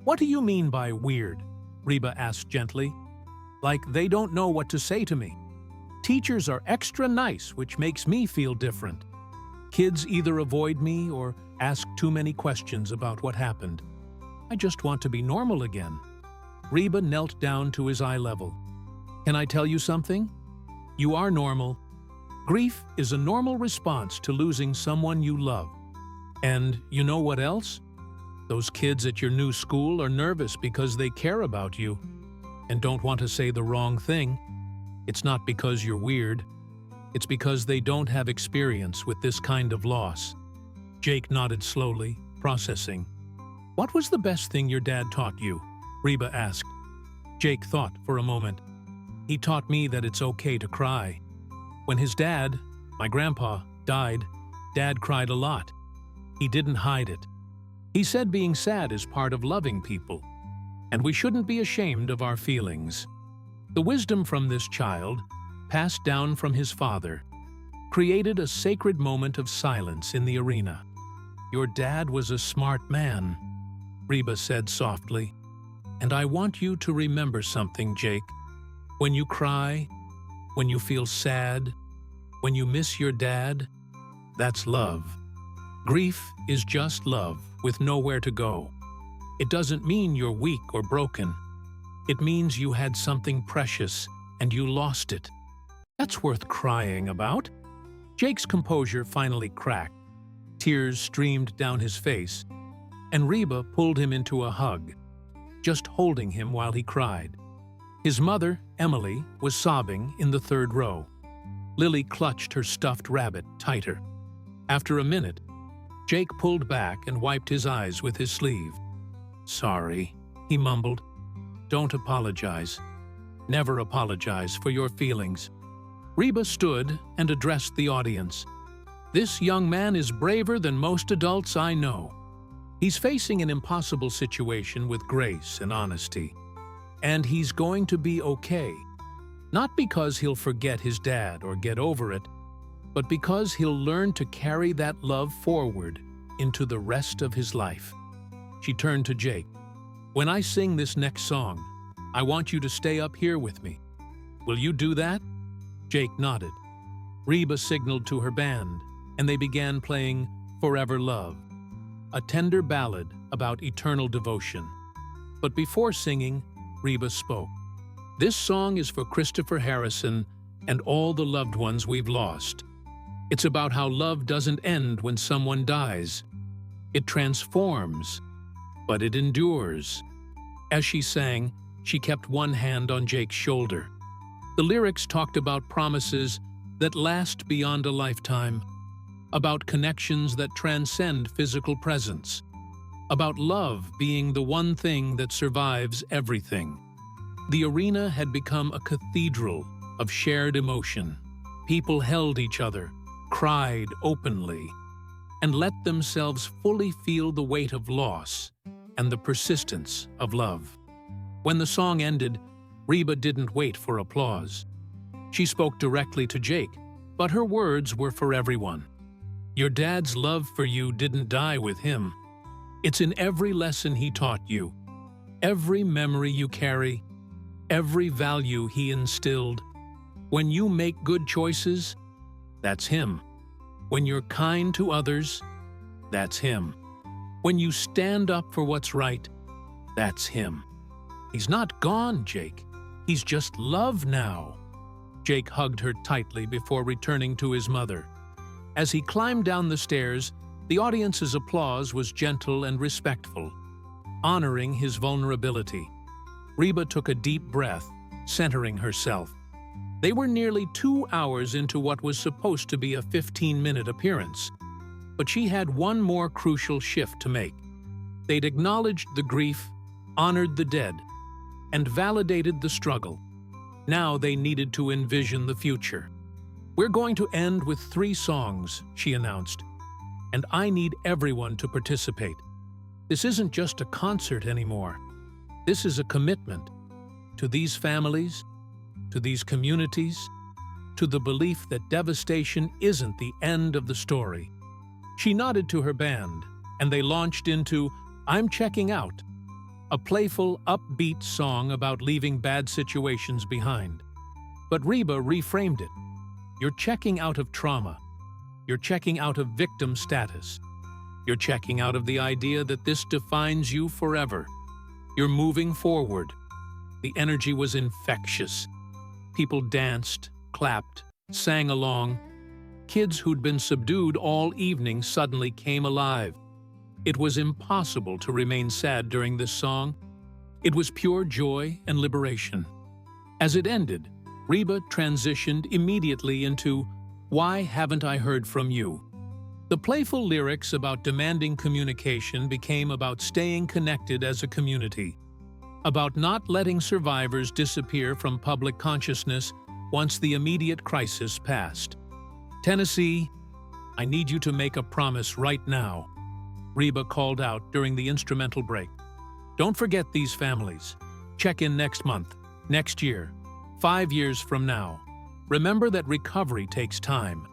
"What do you mean by weird?" Reba asked gently. "Like they don't know what to say to me. Teachers are extra nice, which makes me feel different. Kids either avoid me or ask too many questions about what happened. I just want to be normal again." Reba knelt down to his eye level. "Can I tell you something? You are normal. Grief is a normal response to losing someone you love. And you know what else? Those kids at your new school are nervous because they care about you and don't want to say the wrong thing. It's not because you're weird. It's because they don't have experience with this kind of loss." Jake nodded slowly, processing. "What was the best thing your dad taught you?" Reba asked. Jake thought for a moment. "He taught me that it's okay to cry. When his dad, my grandpa, died, Dad cried a lot. He didn't hide it. He said being sad is part of loving people, and we shouldn't be ashamed of our feelings." The wisdom from this child, passed down from his father, created a sacred moment of silence in the arena. "Your dad was a smart man," Reba said softly. "And I want you to remember something, Jake. When you cry, when you feel sad, when you miss your dad, that's love. Grief is just love with nowhere to go. It doesn't mean you're weak or broken. It means you had something precious and you lost it. That's worth crying about." Jake's composure finally cracked. Tears streamed down his face, and Reba pulled him into a hug, just holding him while he cried. His mother, Emily, was sobbing in the 3rd row. Lily clutched her stuffed rabbit tighter. After a minute, Jake pulled back and wiped his eyes with his sleeve. "Sorry," he mumbled. "Don't apologize. Never apologize for your feelings." Reba stood and addressed the audience. "This young man is braver than most adults I know. He's facing an impossible situation with grace and honesty. And he's going to be okay. Not because he'll forget his dad or get over it, but because he'll learn to carry that love forward into the rest of his life." She turned to Jake. "When I sing this next song, I want you to stay up here with me. Will you do that?" Jake nodded. Reba signaled to her band, and they began playing Forever Love, a tender ballad about eternal devotion. But before singing, Reba spoke. "This song is for Christopher Harrison and all the loved ones we've lost. It's about how love doesn't end when someone dies. It transforms, but it endures." As she sang, she kept one hand on Jake's shoulder. The lyrics talked about promises that last beyond a lifetime, about connections that transcend physical presence, about love being the one thing that survives everything. The arena had become a cathedral of shared emotion. People held each other, cried openly, and let themselves fully feel the weight of loss and the persistence of love. When the song ended, Reba didn't wait for applause. She spoke directly to Jake, but her words were for everyone. "Your dad's love for you didn't die with him. It's in every lesson he taught you, every memory you carry, every value he instilled. When you make good choices, that's him. When you're kind to others, that's him. When you stand up for what's right, that's him. He's not gone, Jake. He's just love now. Jake hugged her tightly before returning to his mother. As he climbed down the stairs, the audience's applause was gentle and respectful, honoring his vulnerability. Reba took a deep breath, centering herself. They were nearly 2 hours into what was supposed to be a 15-minute appearance, but she had one more crucial shift to make. They'd acknowledged the grief, honored the dead, and validated the struggle. Now they needed to envision the future. "We're going to end with 3 songs," she announced, "and I need everyone to participate. This isn't just a concert anymore. This is a commitment to these families, to these communities, to the belief that devastation isn't the end of the story." She nodded to her band, and they launched into "I'm Checking Out," a playful, upbeat song about leaving bad situations behind. But Reba reframed it. "You're checking out of trauma. You're checking out of victim status. You're checking out of the idea that this defines you forever. You're moving forward." The energy was infectious. People danced, clapped, sang along. Kids who'd been subdued all evening suddenly came alive. It was impossible to remain sad during this song. It was pure joy and liberation. As it ended, Reba transitioned immediately into "Why Haven't I Heard From You?" The playful lyrics about demanding communication became about staying connected as a community, about not letting survivors disappear from public consciousness once the immediate crisis passed. "Tennessee, I need you to make a promise right now," Reba called out during the instrumental break. "Don't forget these families. Check in next month, next year, 5 years from now. Remember that recovery takes time.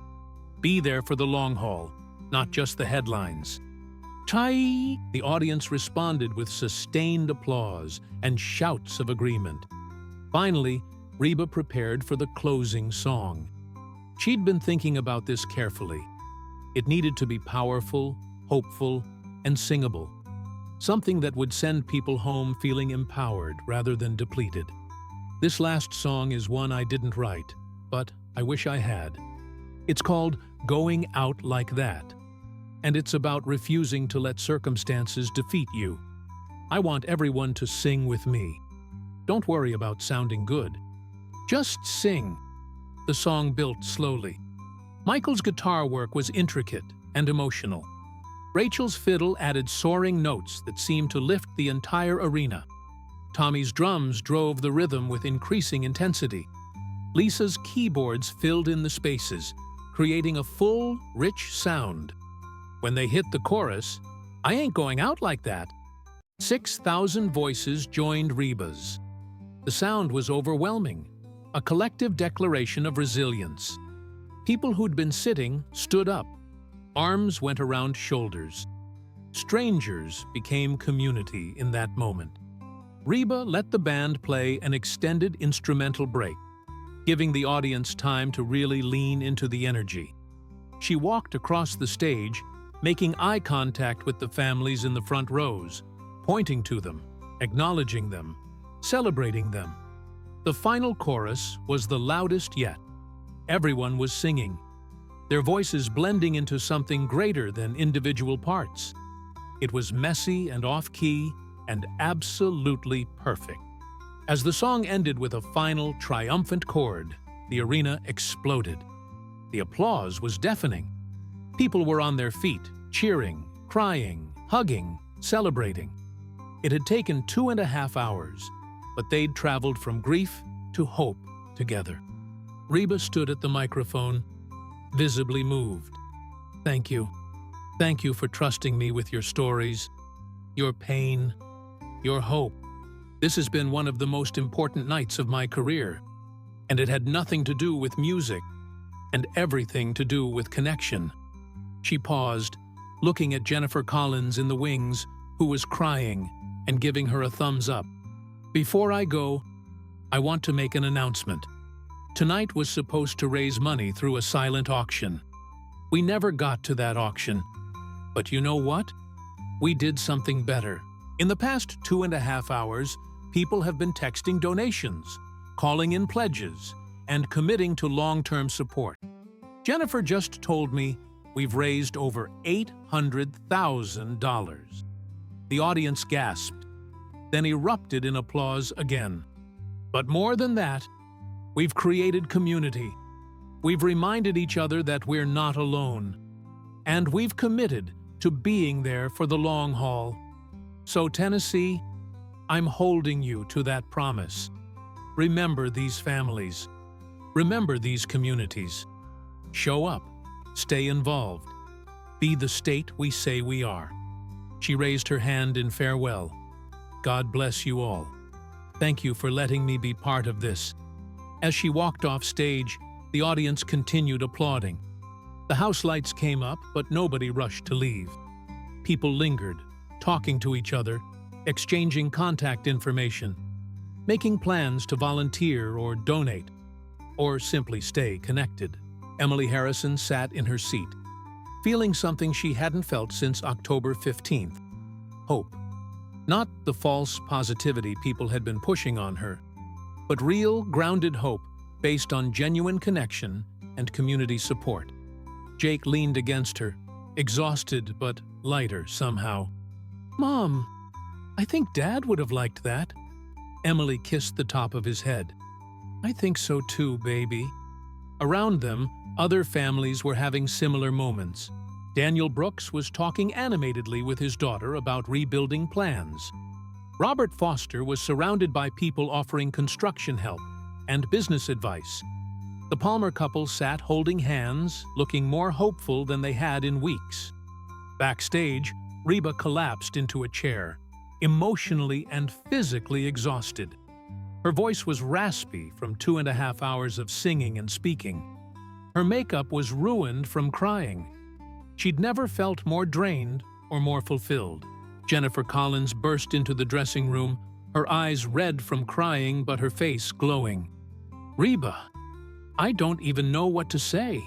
Be there for the long haul, not just the headlines." "Chai!" The audience responded with sustained applause and shouts of agreement. Finally, Reba prepared for the closing song. She'd been thinking about this carefully. It needed to be powerful, hopeful, and singable. Something that would send people home feeling empowered rather than depleted. This last song is one I didn't write, but I wish I had. It's called "Going Out Like That," and it's about refusing to let circumstances defeat you. I want everyone to sing with me. Don't worry about sounding good. Just sing. The song built slowly. Michael's guitar work was intricate and emotional. Rachel's fiddle added soaring notes that seemed to lift the entire arena. Tommy's drums drove the rhythm with increasing intensity. Lisa's keyboards filled in the spaces, creating a full, rich sound. When they hit the chorus, "I ain't going out like that," 6,000 voices joined Reba's. The sound was overwhelming, a collective declaration of resilience. People who'd been sitting stood up. Arms went around shoulders. Strangers became community in that moment. Reba let the band play an extended instrumental break, giving the audience time to really lean into the energy. She walked across the stage, making eye contact with the families in the front rows, pointing to them, acknowledging them, celebrating them. The final chorus was the loudest yet. Everyone was singing, their voices blending into something greater than individual parts. It was messy and off-key and absolutely perfect. As the song ended with a final, triumphant chord, the arena exploded. The applause was deafening. People were on their feet, cheering, crying, hugging, celebrating. It had taken 2.5 hours, but they'd traveled from grief to hope together. Reba stood at the microphone, visibly moved. "Thank you. Thank you for trusting me with your stories, your pain, your hope. This has been one of the most important nights of my career, and it had nothing to do with music and everything to do with connection." She paused, looking at Jennifer Collins in the wings, who was crying and giving her a thumbs up. "Before I go, I want to make an announcement. Tonight was supposed to raise money through a silent auction. We never got to that auction. But you know what? We did something better. In the past 2.5 hours, people have been texting donations, calling in pledges, and committing to long-term support. Jennifer just told me we've raised over $800,000. The audience gasped, then erupted in applause again. But more than that, we've created community. We've reminded each other that we're not alone. And we've committed to being there for the long haul. So, Tennessee, I'm holding you to that promise. Remember these families. Remember these communities. Show up. Stay involved. Be the state we say we are. She raised her hand in farewell. God bless you all. Thank you for letting me be part of this. As she walked off stage, the audience continued applauding. The house lights came up, but nobody rushed to leave. People lingered, talking to each other, exchanging contact information, making plans to volunteer or donate, or simply stay connected. Emily Harrison sat in her seat, feeling something she hadn't felt since October 15th. Hope. Not the false positivity people had been pushing on her, but real, grounded hope based on genuine connection and community support. Jake leaned against her, exhausted but lighter somehow. "Mom, I think Dad would have liked that." Emily kissed the top of his head. "I think so too, baby." Around them, other families were having similar moments. Daniel Brooks was talking animatedly with his daughter about rebuilding plans. Robert Foster was surrounded by people offering construction help and business advice. The Palmer couple sat holding hands, looking more hopeful than they had in weeks. Backstage, Reba collapsed into a chair, emotionally and physically exhausted. Her voice was raspy from 2.5 hours of singing and speaking. Her makeup was ruined from crying. She'd never felt more drained or more fulfilled. Jennifer Collins burst into the dressing room, her eyes red from crying but her face glowing. "Reba, I don't even know what to say.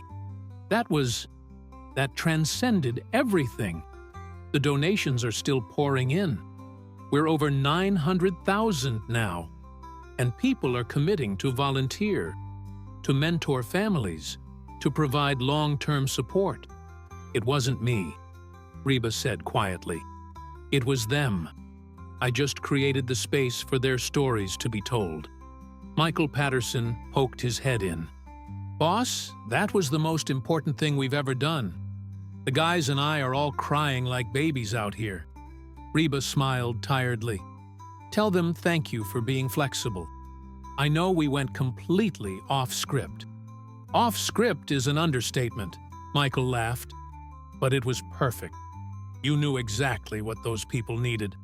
That transcended everything. The donations are still pouring in. We're over 900,000 now. And people are committing to volunteer, to mentor families, to provide long-term support. It wasn't me," Reba said quietly. "It was them. I just created the space for their stories to be told." Michael Patterson poked his head in. "Boss, that was the most important thing we've ever done. The guys and I are all crying like babies out here." Reba smiled tiredly. "Tell them thank you for being flexible. I know we went completely off script." "Off script is an understatement," Michael laughed. "But it was perfect. You knew exactly what those people needed."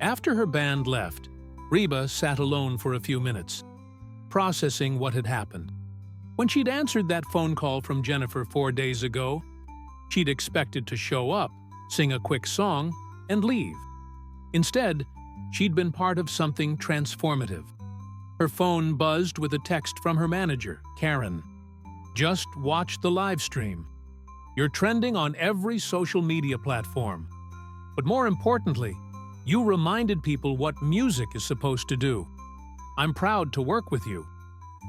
After her band left, Reba sat alone for a few minutes, processing what had happened. When she'd answered that phone call from Jennifer 4 days ago, she'd expected to show up, sing a quick song, and leave. Instead, she'd been part of something transformative. Her phone buzzed with a text from her manager, Karen. "Just watch the live stream. You're trending on every social media platform. But more importantly, you reminded people what music is supposed to do. I'm proud to work with you."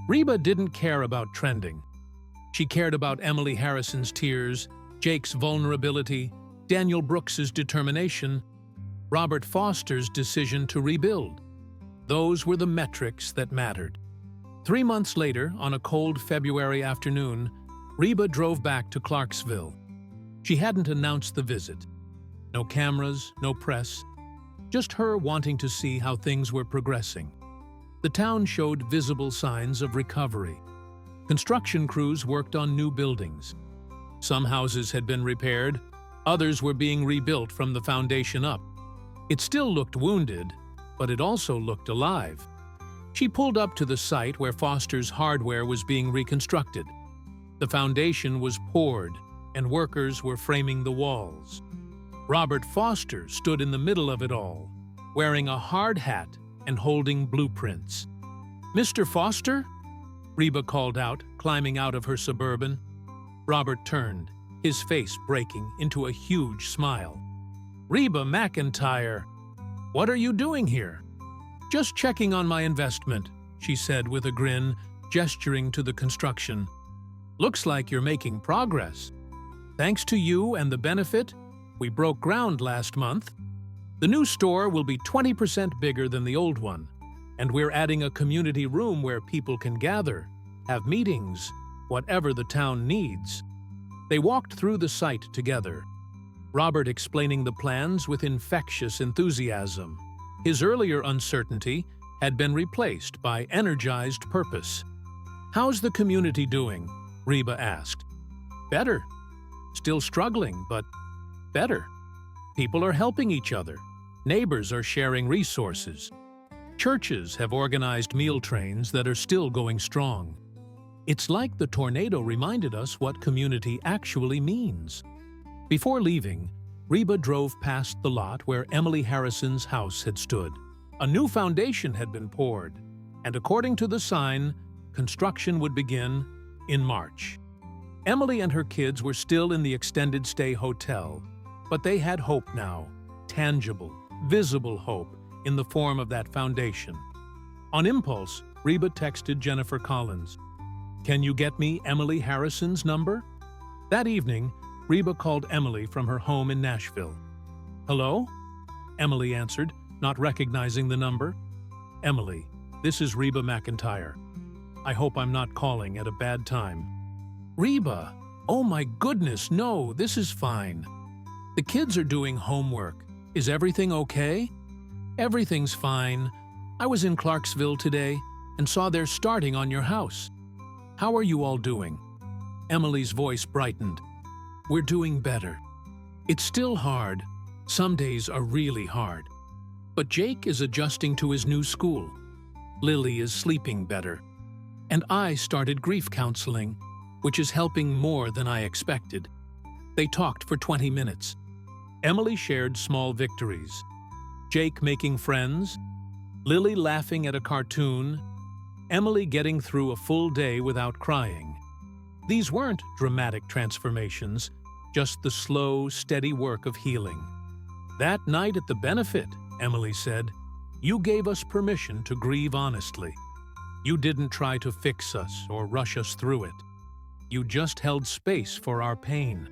Reba didn't care about trending. She cared about Emily Harrison's tears, Jake's vulnerability, Daniel Brooks's determination, Robert Foster's decision to rebuild. Those were the metrics that mattered. 3 months later, on a cold February afternoon, Reba drove back to Clarksville. She hadn't announced the visit. No cameras, no press, just her wanting to see how things were progressing. The town showed visible signs of recovery. Construction crews worked on new buildings. Some houses had been repaired, others were being rebuilt from the foundation up. It still looked wounded, but it also looked alive. She pulled up to the site where Foster's hardware was being reconstructed. The foundation was poured, and workers were framing the walls. Robert Foster stood in the middle of it all, wearing a hard hat and holding blueprints. "Mr. Foster?" Reba called out, climbing out of her Suburban. Robert turned, his face breaking into a huge smile. "Reba McEntire, what are you doing here?" "Just checking on my investment," she said with a grin, gesturing to the construction. "Looks like you're making progress. Thanks to you and the benefit, we broke ground last month. The new store will be 20% bigger than the old one, and we're adding a community room where people can gather, have meetings, whatever the town needs." They walked through the site together, Robert explaining the plans with infectious enthusiasm. His earlier uncertainty had been replaced by energized purpose. "How's the community doing?" Reba asked. "Better. Still struggling, but better. People are helping each other. Neighbors are sharing resources. Churches have organized meal trains that are still going strong. It's like the tornado reminded us what community actually means." Before leaving, Reba drove past the lot where Emily Harrison's house had stood. A new foundation had been poured, and according to the sign, construction would begin in March. Emily and her kids were still in the extended stay hotel, but they had hope now, tangible, visible hope in the form of that foundation. On impulse, Reba texted Jennifer Collins, "Can you get me Emily Harrison's number?" That evening, Reba called Emily from her home in Nashville. "Hello?" Emily answered, not recognizing the number. "Emily, this is Reba McEntire. I hope I'm not calling at a bad time." "Reba, oh my goodness, no, this is fine. The kids are doing homework. Is everything okay?" "Everything's fine. I was in Clarksville today and saw they're starting on your house. How are you all doing?" Emily's voice brightened. "We're doing better. It's still hard. Some days are really hard. But Jake is adjusting to his new school. Lily is sleeping better. And I started grief counseling, which is helping more than I expected." They talked for 20 minutes. Emily shared small victories. Jake making friends, Lily laughing at a cartoon, Emily getting through a full day without crying. These weren't dramatic transformations, just the slow, steady work of healing. "That night at the benefit," Emily said, "you gave us permission to grieve honestly. You didn't try to fix us or rush us through it. You just held space for our pain.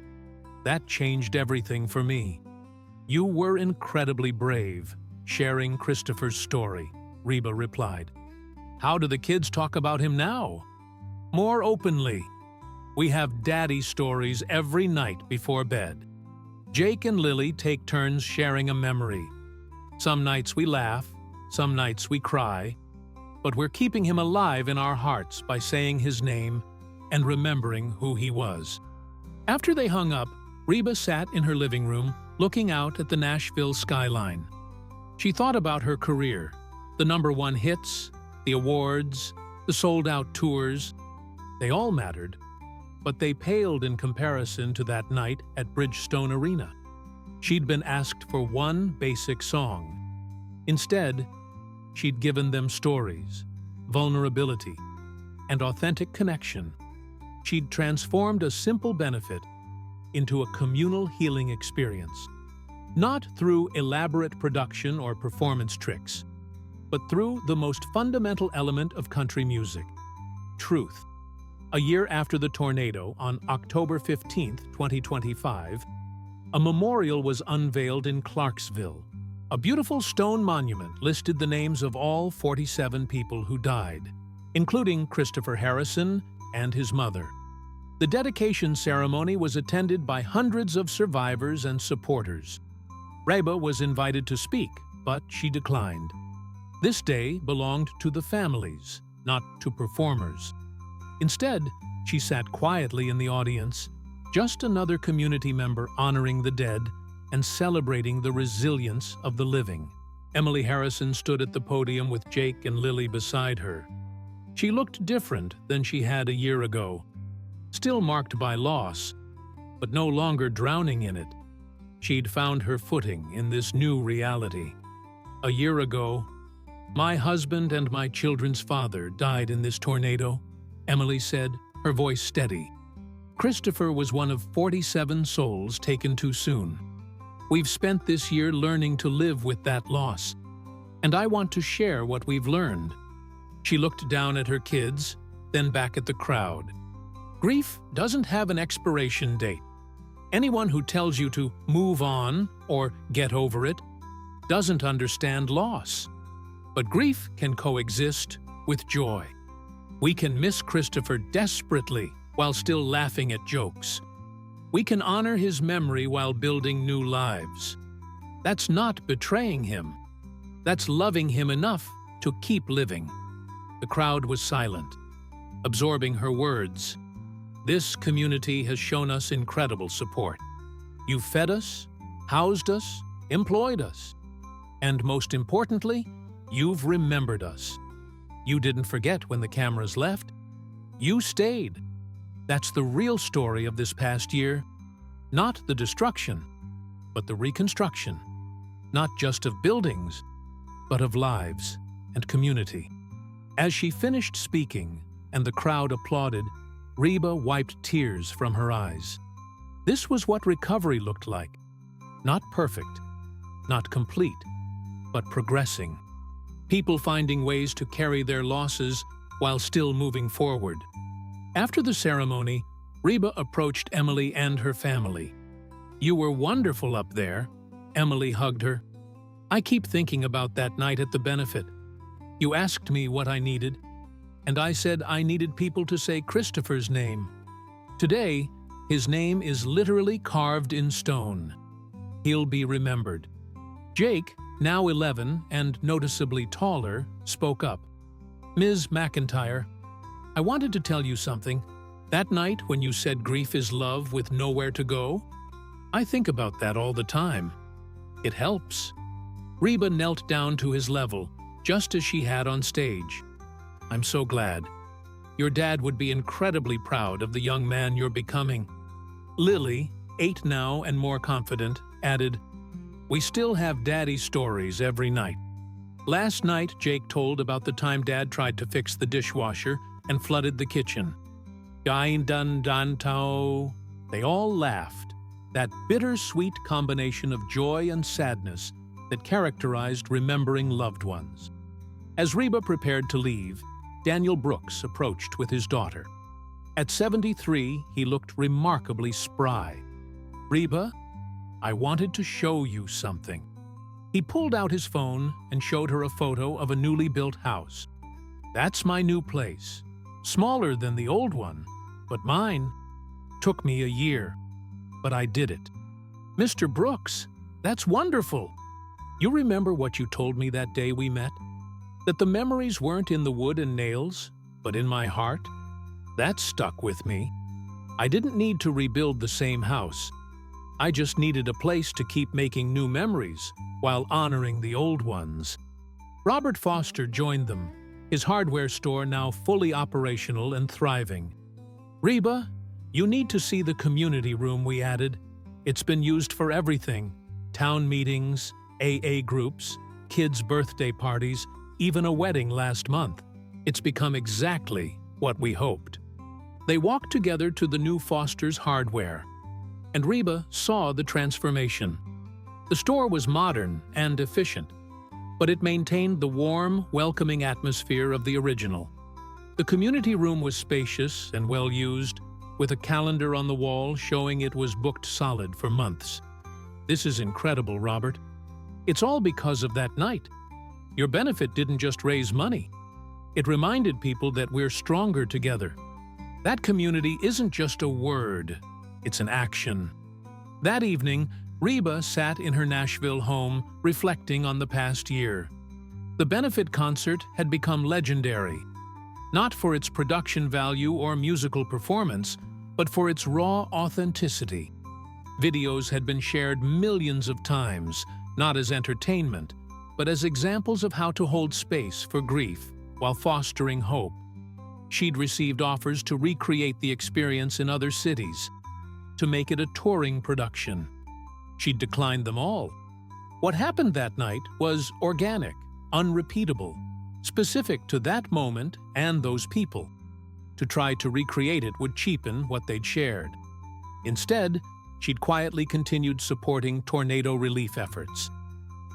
That changed everything for me." "You were incredibly brave, sharing Christopher's story," Reba replied. "How do the kids talk about him now?" "More openly. We have daddy stories every night before bed. Jake and Lily take turns sharing a memory. Some nights we laugh, some nights we cry, but we're keeping him alive in our hearts by saying his name and remembering who he was." After they hung up, Reba sat in her living room looking out at the Nashville skyline. She thought about her career, the #1 hits, the awards, the sold-out tours. They all mattered, but they paled in comparison to that night at Bridgestone Arena. She'd been asked for one basic song. Instead, she'd given them stories, vulnerability, and authentic connection. She'd transformed a simple benefit into a communal healing experience. Not through elaborate production or performance tricks, but through the most fundamental element of country music: truth. A year after the tornado, on October 15, 2025, a memorial was unveiled in Clarksville. A beautiful stone monument listed the names of all 47 people who died, including Christopher Harrison and his mother. The dedication ceremony was attended by hundreds of survivors and supporters. Reba was invited to speak, but she declined. This day belonged to the families, not to performers. Instead, she sat quietly in the audience, just another community member honoring the dead and celebrating the resilience of the living. Emily Harrison stood at the podium with Jake and Lily beside her. She looked different than she had a year ago, still marked by loss, but no longer drowning in it. She'd found her footing in this new reality. A year ago, "My husband and my children's father died in this tornado," Emily said, her voice steady. Christopher was one of 47 souls taken too soon. We've spent this year learning to live with that loss, and I want to share what we've learned." She looked down at her kids, then back at the crowd. "Grief doesn't have an expiration date. Anyone who tells you to move on or get over it doesn't understand loss. But grief can coexist with joy. We can miss Christopher desperately while still laughing at jokes. We can honor his memory while building new lives. That's not betraying him. That's loving him enough to keep living." The crowd was silent, absorbing her words. "This community has shown us incredible support. You've fed us, housed us, employed us. And most importantly, you've remembered us. You didn't forget when the cameras left. You stayed. That's the real story of this past year. Not the destruction, but the reconstruction. Not just of buildings, but of lives and community." As she finished speaking and the crowd applauded, Reba wiped tears from her eyes. This was what recovery looked like. Not perfect, not complete, but progressing. People finding ways to carry their losses while still moving forward. After the ceremony, Reba approached Emily and her family. "You were wonderful up there." Emily hugged her. "I keep thinking about that night at the benefit. You asked me what I needed, and I said I needed people to say Christopher's name. Today, his name is literally carved in stone. He'll be remembered." Jake, now 11 and noticeably taller, spoke up. "Ms. McEntire, I wanted to tell you something. That night when you said grief is love with nowhere to go, I think about that all the time. It helps." Reba knelt down to his level, just as she had on stage. "I'm so glad. Your dad would be incredibly proud of the young man you're becoming." Lily, 8 now and more confident, added, "We still have daddy stories every night. Last night, Jake told about the time Dad tried to fix the dishwasher and flooded the kitchen. Dine dun dun tao." They all laughed, that bittersweet combination of joy and sadness that characterized remembering loved ones. As Reba prepared to leave, Daniel Brooks approached with his daughter. At 73, he looked remarkably spry. "Reba, I wanted to show you something." He pulled out his phone and showed her a photo of a newly built house. "That's my new place. Smaller than the old one, but mine. Took me a year, but I did it." "Mr. Brooks, that's wonderful. You remember what you told me that day we met? That the memories weren't in the wood and nails, but in my heart? That stuck with me. I didn't need to rebuild the same house. I just needed a place to keep making new memories while honoring the old ones." Robert Foster joined them, his hardware store now fully operational and thriving. "Reba, you need to see the community room we added. It's been used for everything: town meetings, AA groups, kids' birthday parties, even a wedding last month. It's become exactly what we hoped." They walked together to the new Foster's hardware, and Reba saw the transformation. The store was modern and efficient, but it maintained the warm, welcoming atmosphere of the original. The community room was spacious and well-used, with a calendar on the wall showing it was booked solid for months. "This is incredible, Robert. It's all because of that night. Your benefit didn't just raise money. It reminded people that we're stronger together. That community isn't just a word, it's an action." That evening, Reba sat in her Nashville home, reflecting on the past year. The benefit concert had become legendary, not for its production value or musical performance, but for its raw authenticity. Videos had been shared millions of times, not as entertainment, but as examples of how to hold space for grief while fostering hope. She'd received offers to recreate the experience in other cities, to make it a touring production. She'd declined them all. What happened that night was organic, unrepeatable, specific to that moment and those people. To try to recreate it would cheapen what they'd shared. Instead, she'd quietly continued supporting tornado relief efforts.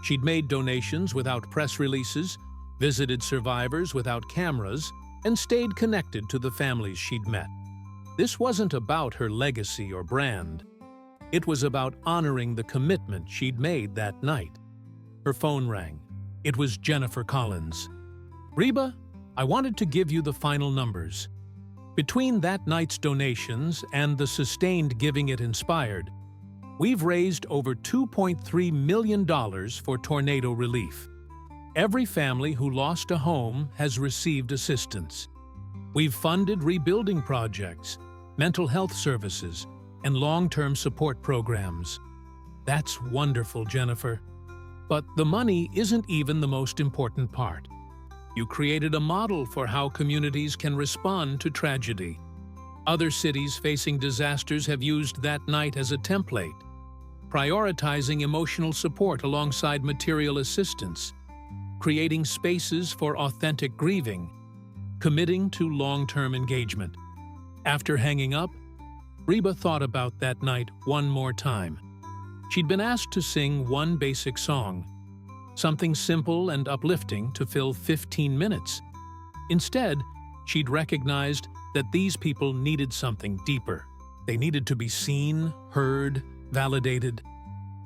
She'd made donations without press releases, visited survivors without cameras, and stayed connected to the families she'd met. This wasn't about her legacy or brand. It was about honoring the commitment she'd made that night. Her phone rang. It was Jennifer Collins. "Reba, I wanted to give you the final numbers. Between that night's donations and the sustained giving it inspired, we've raised over $2.3 million for tornado relief. Every family who lost a home has received assistance. We've funded rebuilding projects, mental health services, and long-term support programs." That's wonderful, Jennifer. But the money isn't even the most important part. You created a model for how communities can respond to tragedy. Other cities facing disasters have used that night as a template, prioritizing emotional support alongside material assistance, creating spaces for authentic grieving, committing to long-term engagement. After hanging up, Reba thought about that night one more time. She'd been asked to sing one basic song, something simple and uplifting to fill 15 minutes. Instead, she'd recognized that these people needed something deeper. They needed to be seen, heard, validated.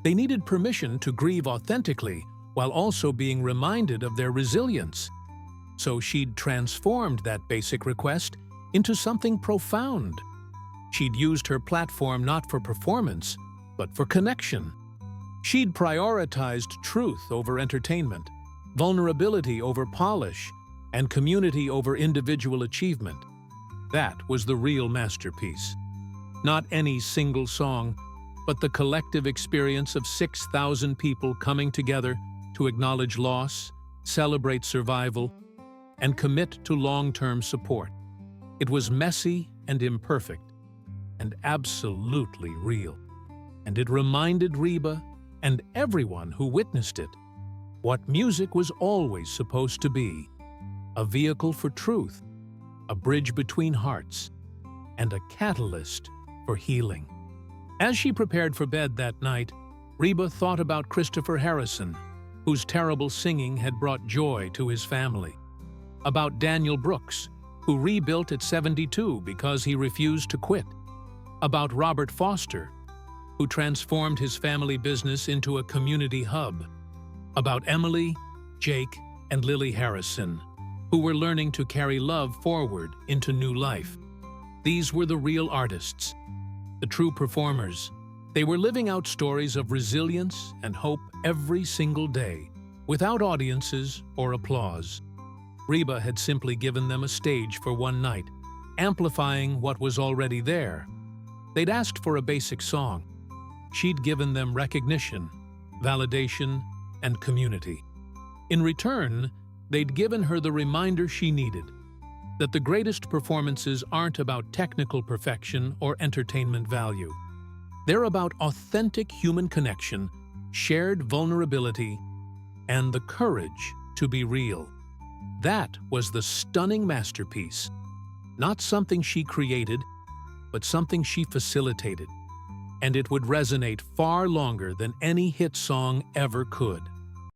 They needed permission to grieve authentically while also being reminded of their resilience. So she'd transformed that basic request into something profound. She'd used her platform not for performance, but for connection. She'd prioritized truth over entertainment, vulnerability over polish, and community over individual achievement. That was the real masterpiece. Not any single song, but the collective experience of 6,000 people coming together to acknowledge loss, celebrate survival, and commit to long-term support. It was messy and imperfect, and absolutely real. And it reminded Reba and everyone who witnessed it what music was always supposed to be: a vehicle for truth, a bridge between hearts, and a catalyst for healing. As she prepared for bed that night, Reba thought about Christopher Harrison, whose terrible singing had brought joy to his family. About Daniel Brooks, who rebuilt at 72 because he refused to quit. About Robert Foster, who transformed his family business into a community hub. About Emily, Jake, and Lily Harrison, who were learning to carry love forward into new life. These were the real artists, the true performers. They were living out stories of resilience and hope every single day, without audiences or applause. Reba had simply given them a stage for one night, amplifying what was already there. They'd asked for a basic song. She'd given them recognition, validation, and community. In return, they'd given her the reminder she needed, that the greatest performances aren't about technical perfection or entertainment value. They're about authentic human connection, shared vulnerability, and the courage to be real. That was the stunning masterpiece. Not something she created, but something she facilitated. And it would resonate far longer than any hit song ever could.